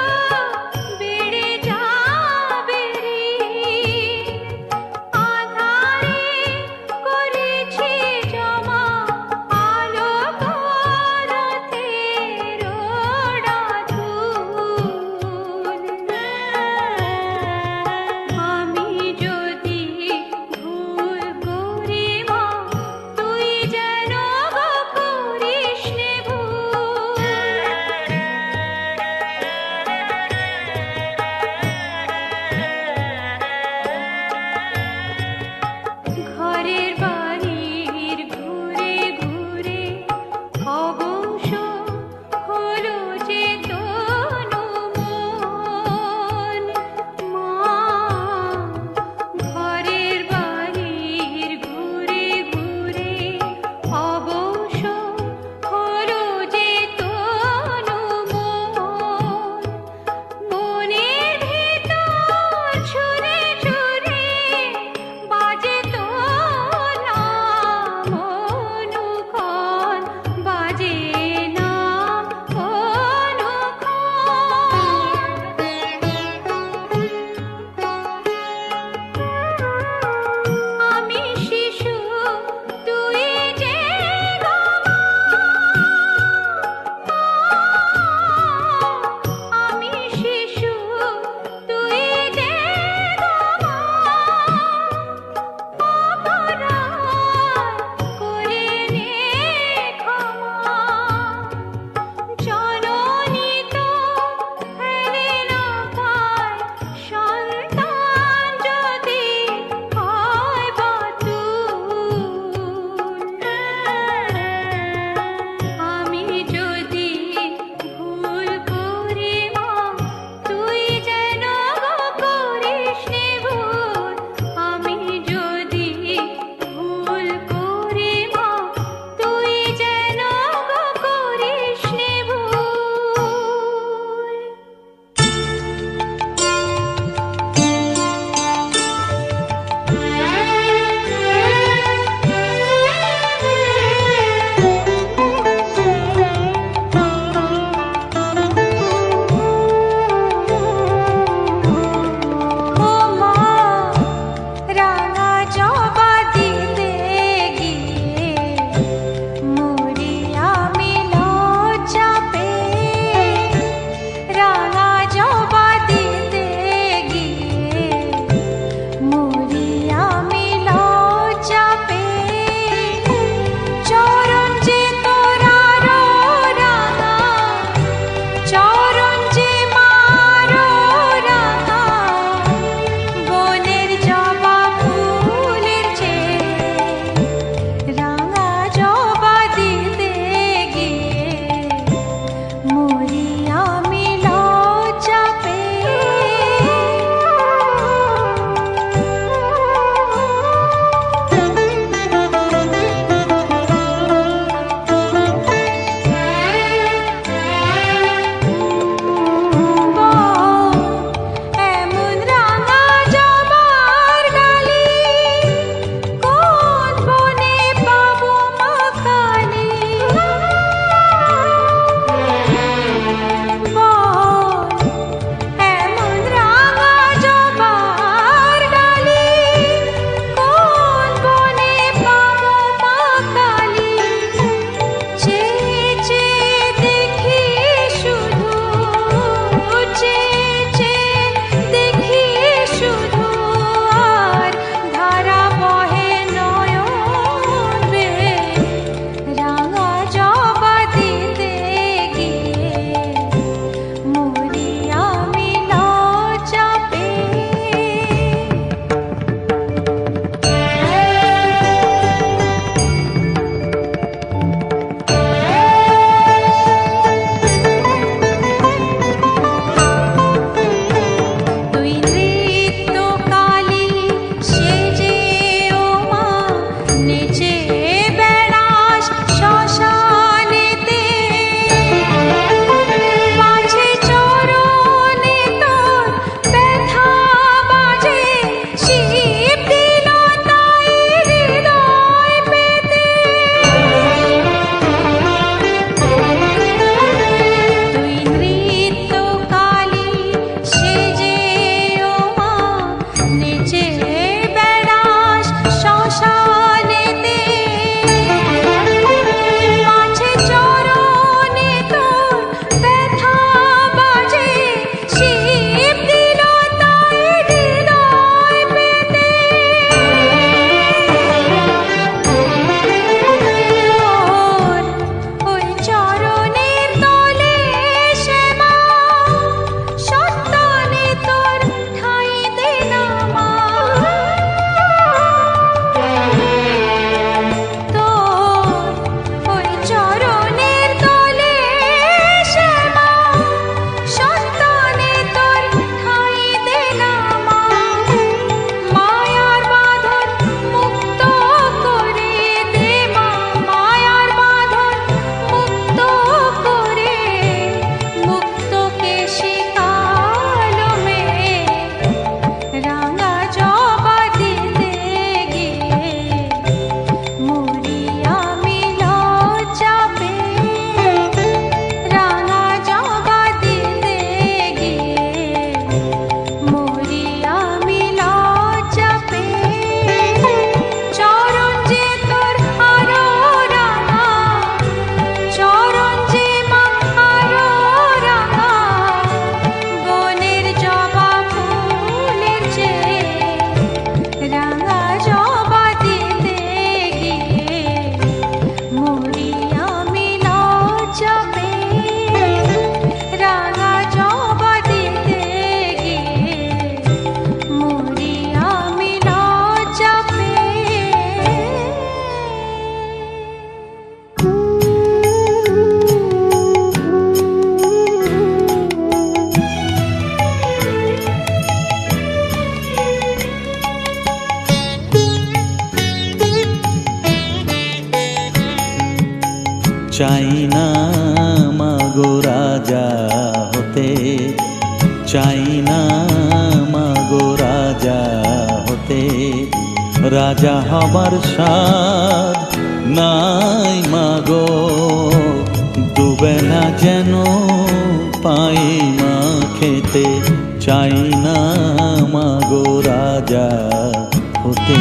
বেড়ে যাবে রে আধারে করেছি জমা আলো পরতের আমি যদি ভুল করি মা তুই যেন করিস নে ঘরের বাড়ির ঘুরে ঘুরে অবশ হলো যে তনু মন মা ঘরের বাড়ির ঘুরে ঘুরে অবশ হলো যে তনু মন মনের ভিতর ছুঁড়ে ছুঁড়ে বাজে তো নাম অনুক্ষণ বাজে নাম অনুক্ষণ আমি শিশু তুই যে আমি শিশু তুই যে করে নে ক্ষমা জননী তো ফেলে না পায় সন্তান যদি হয় বাতুল আমি যদি ভুল করি মা তুই যেন করিস নে ভুল আমি যদি ভুল করি মা তুই যেন করিস নে ভুল ও মা রাঙা জবা দিতে গিয়ে মরি আমি লজ্জা পেয়ে রাঙা জবা দিতে গিয়ে মরি আমি লজ্জা পেয়ে চরণ যে তোরা রাঙা চরণ যে মারো রাঙা বনের জবা ফুলের চেয়ে চাই না মাগো রাজা হতে, চাই না মাগো রাজা হতে। রাজা হবার স্বাদ নাই মাগো, দুবেলা যেন পাই মা খেতে। চাই না মাগো রাজা হতে।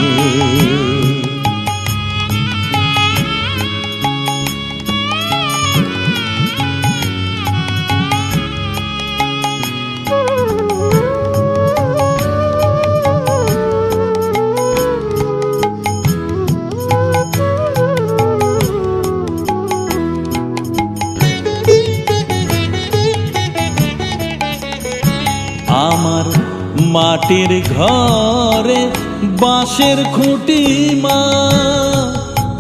আমার মাটির ঘরে বাঁশের খুঁটি মা,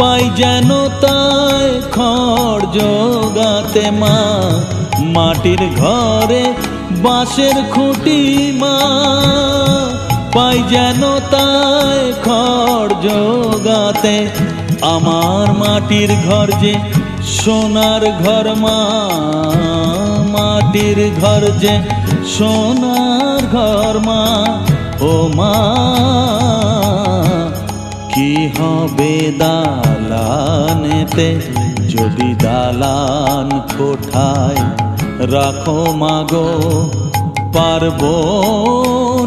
পাই যেন তাই খড় জোগাতে মা। মাটির ঘরে বাঁশের খুঁটি মা, পাই যেন তাই খড় জোগাতে। আমার মাটির ঘর যে সোনার ঘর মা, মাটির ঘর যে সোনার ঘর মা। ও মা কি হবে দালানেতে, যদি দালান কোঠায় রাখো মাগো। পারবো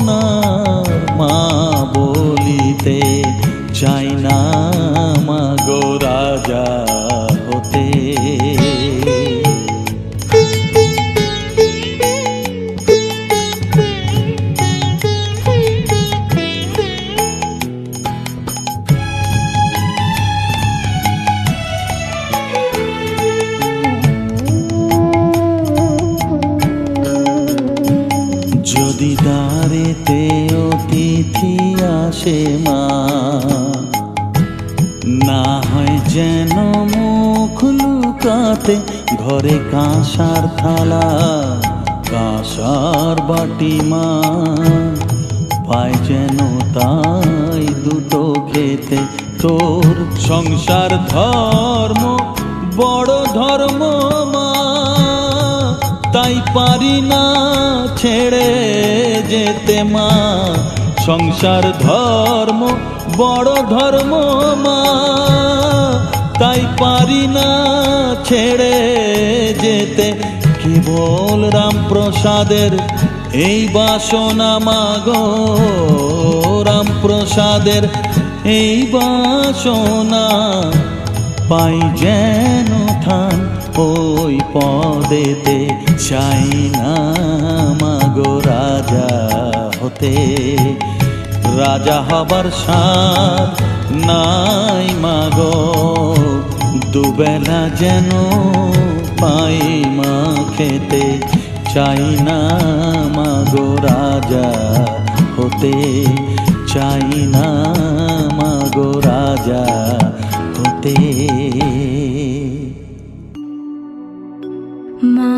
না মা বলিতে, চাই না মাগো রাজা হতে। যদি দ্বারেতে অতিথি আসে মা, না হয় যেন মুখ লুকাতে। ঘরে কাঁসার থালা কাঁসার বাটি মা, পায় যেন তাই দুটো খেতে। তোর সংসার ধর্ম বড় ধর্ম মা, তাই পারি না ছেড়ে যেতে মা। সংসার ধর্ম বড় ধর্ম মা, তাই পারি না ছেড়ে যেতে। কেবল রামপ্রসাদের এই বাসনা মাগো, রামপ্রসাদের এই বাসনা। পাই যেন থান ওই পদেতে, চাই না মাগো রাজা হতে। রাজা হবার স্বাদ নাই মাগো, দুবেলা যেন পাই মা খেতে। চাই না মাগো রাজা হতে, চাই না মাগো রাজা হতে। মা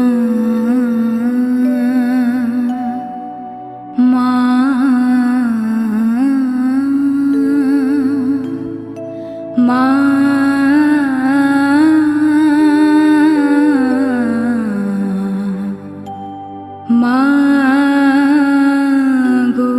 মা মা মা গো।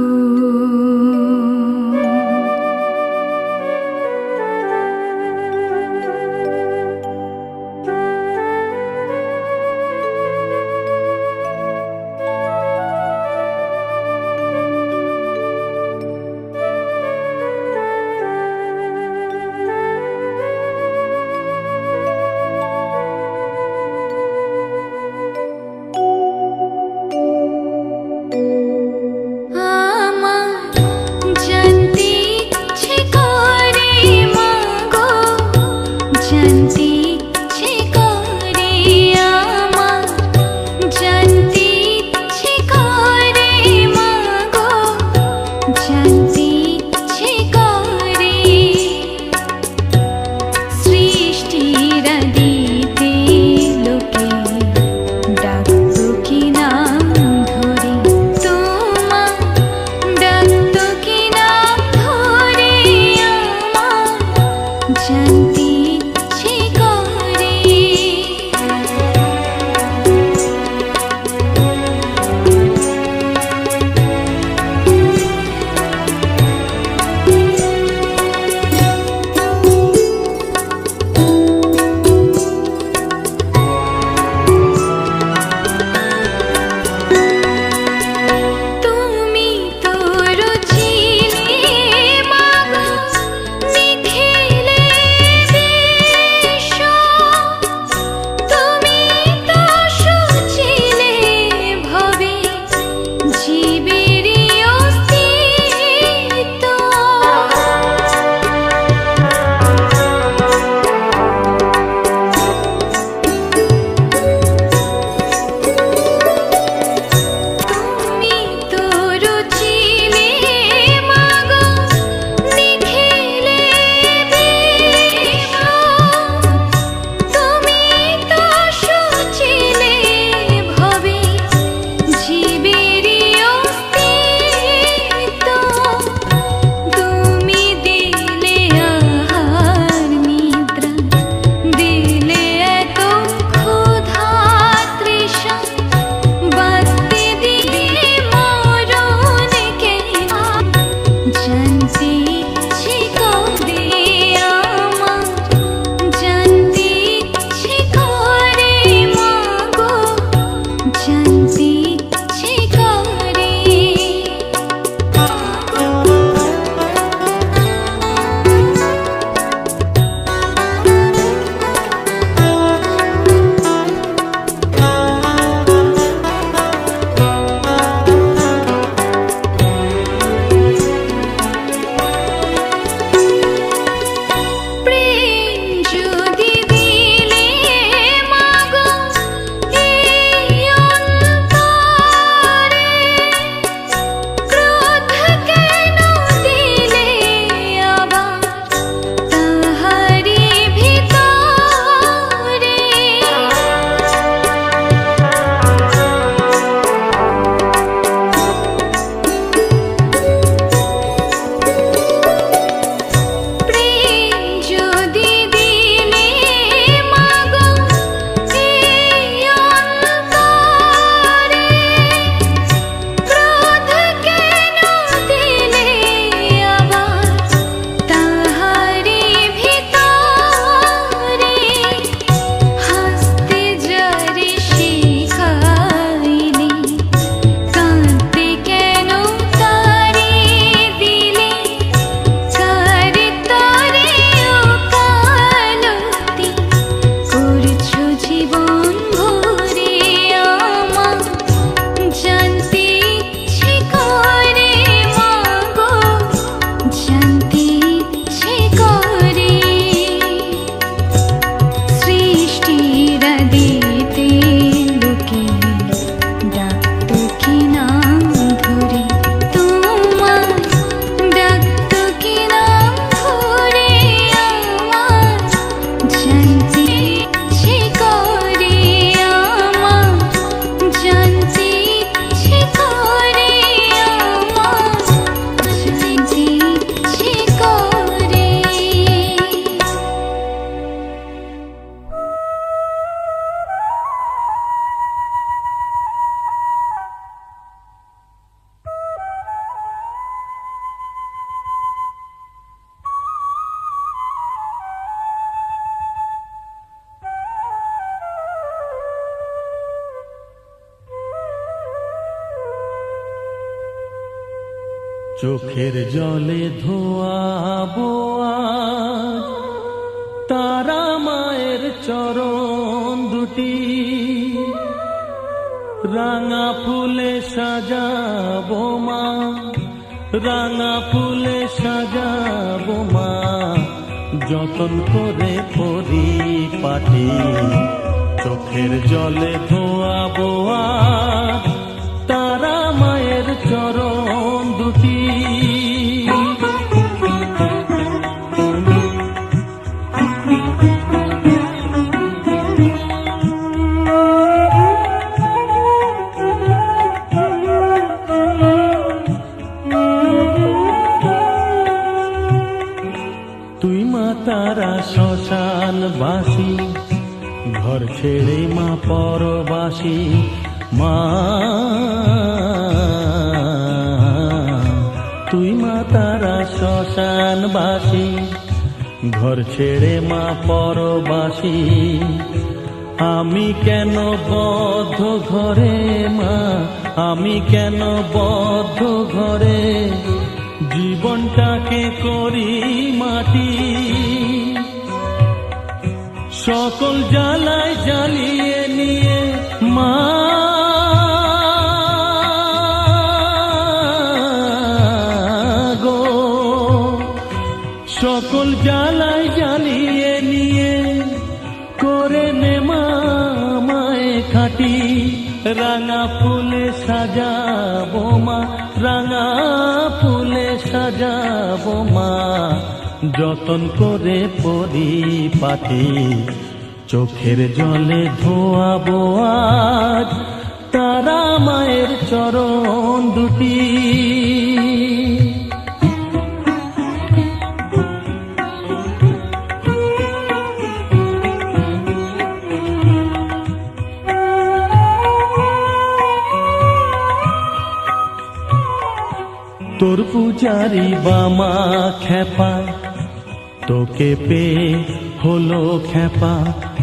চোখের জলে ধোয়াবো আজ তারা মায়ের চরণ দুটি, রাঙা ফুলে সাজাবো মা, রাঙা ফুলে সাজাবো মা, যতন করে পরিপাটি। চোখের জলে ধোয়াবো আজ তারা মায়ের চরণ দুটি। তুই মা তারা শ্মশানবাসী, ঘর ছেড়ে মা পরবাসী। মা তুই মা তারা শ্মশানবাসী, ঘর ছেড়ে মা পরবাসী। আমি কেন বদ্ধ ঘরে মা, আমি কেন বদ্ধ ঘরে, জীবনটাকে করি মাটি। সকল জ্বালায় জ্বালিয়ে নিয়ে মা গো, সকল জ্বালায় জ্বালিয়ে নিয়ে করে নে মা মায়ে খাটি। রাঙা ফুলে সাজাবো মা, রাঙা ফুলে সাজাবো মা, যতন করে পরিপাটি। চোখের জলে ধোয়াবো আজ তারা মায়ের চরণ দুটি। তোর পূজারি বামা খেপা, তোকে পেয়ে হলো খেপা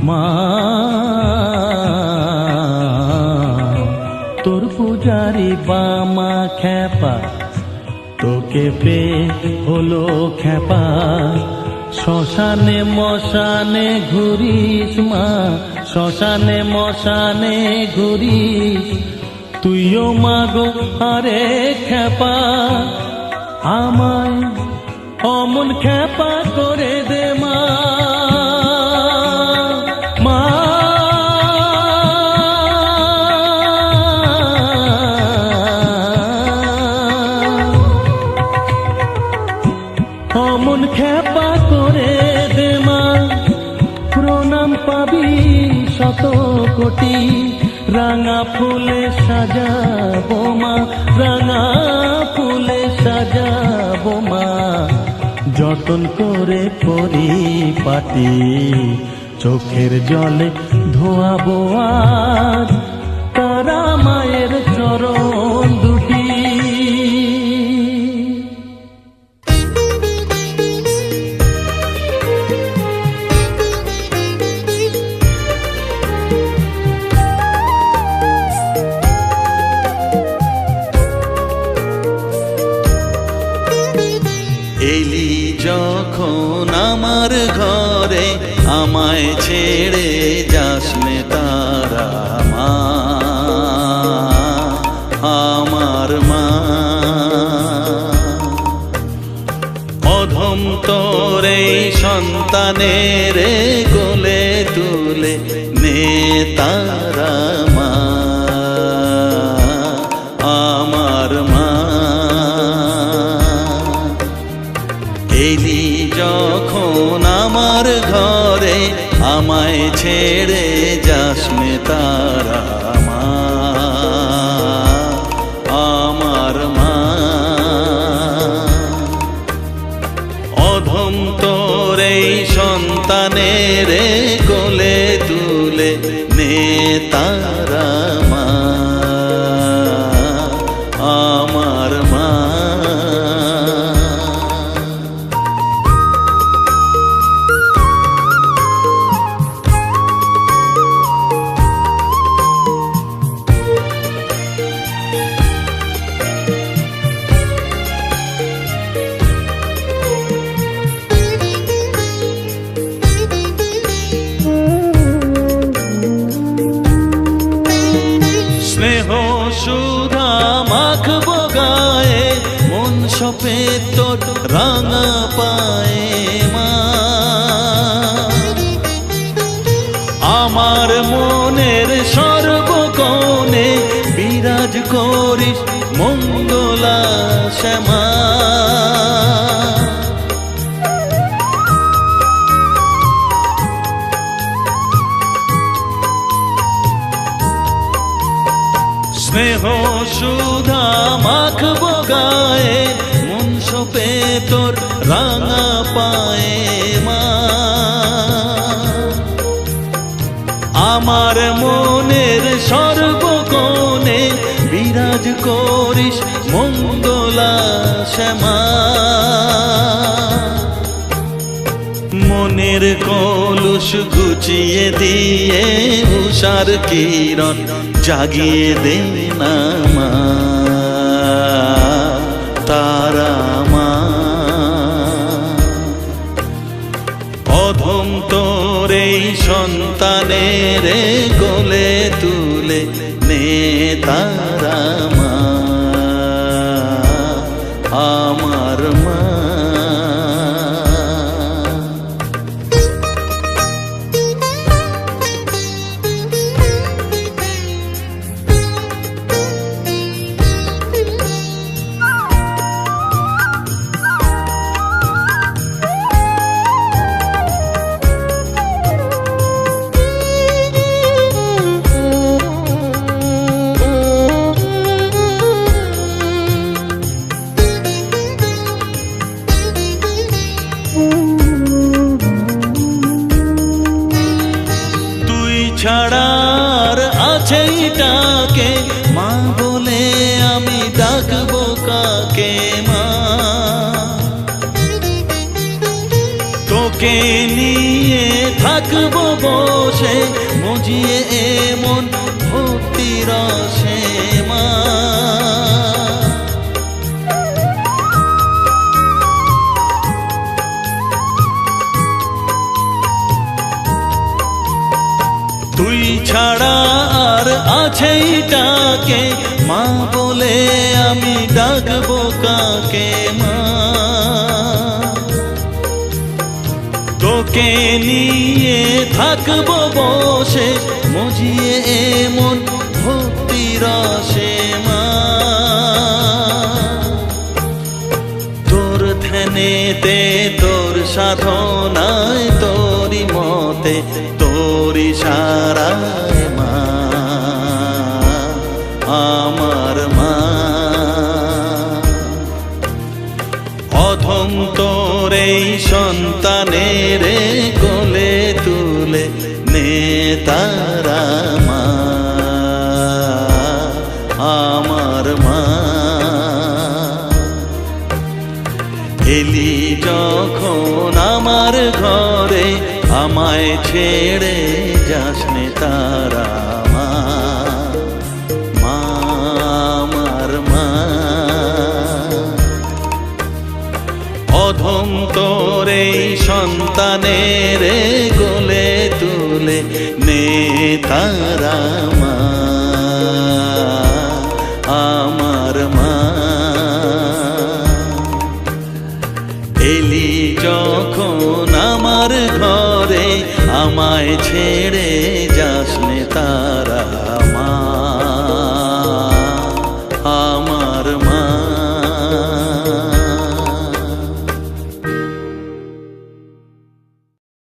মা। তোর পূজারি বামা খেপা, তোকে পেয়ে হলো খেপা। শ্মশানে মশানে ঘুরিস মা, শ্মশানে মশানে ঘুরিস। তুইও মাগো আরে খেপা, আমায় অমন খেপা করে দে মা। মা অমন খেপা করে দে মা, প্রণাম পাবি শত কোটি। রাঙা ফুলে সাজাবো মা, রাঙা ফুলে সাজাবো মা, যতন করে পরিপাটি। চোখের জলে ধোয়াবো আজ তারা মায়ের চরণ দুটি। এলি যখন আমার ঘরে, আমায় ছেড়ে যাস নে তারা মা, আমার মা। অধম তোর এই সন্তানের কোলে তুলে নে তারা মা, আমার মা। এলি যখন আমার ঘরে, আমায় ছেড়ে যাস নে তারা মা, আমার মা। অধম তোর এই সন্তানের কোলে তুলে নে তারা মা, আমার মা। তোর রাঙা পায়ে মা আমার মনের সর্বকোণে বিরাজ করিস মঙ্গলা শ্যামা স্নেহ সুধা মাখবো গায়ে মন সপে তোর রাঙা পায়ে মা আমার মনের সর্বকোণে বিরাজ করিস মঙ্গলা শ্যামা মনের কলুষ ঘুচিয়ে দিয়ে উষার কিরণ জাগিয়ে দে না মা তারা মা অধম তোর এই সন্তানের কোলে তুলে নে তারা মা আমার মা ছাড়ার আছে ডাকে মা বলে আমি ডাকবো কাকে মা তোকে নিয়ে থাকবো বসে মজিয়ে এমন ভক্তি রসে মা তুই ছাড়া আর আছে ডাকে মা বলে আমি ডাকবো কাকে মা তোকে নিয়ে থাকবো বসে মজিয়ে এমন ভক্তি রসে মা তোর ধ্যানেতে তোর সাধনায় তোরি মতে তোরি সারায় মা আমার মা অধম তোর এই সন্তানের কোলে তুলে নে তারা মা আমার মা এলি যখন আমার ঘরে আমায় ছেড়ে যাসনে তারা মা মা আমার মা অধম তোর এই সন্তানের কোলে তুলে নে তারা মা আমার মা এলি যখন আমার ঘরে আমায় ছেড়ে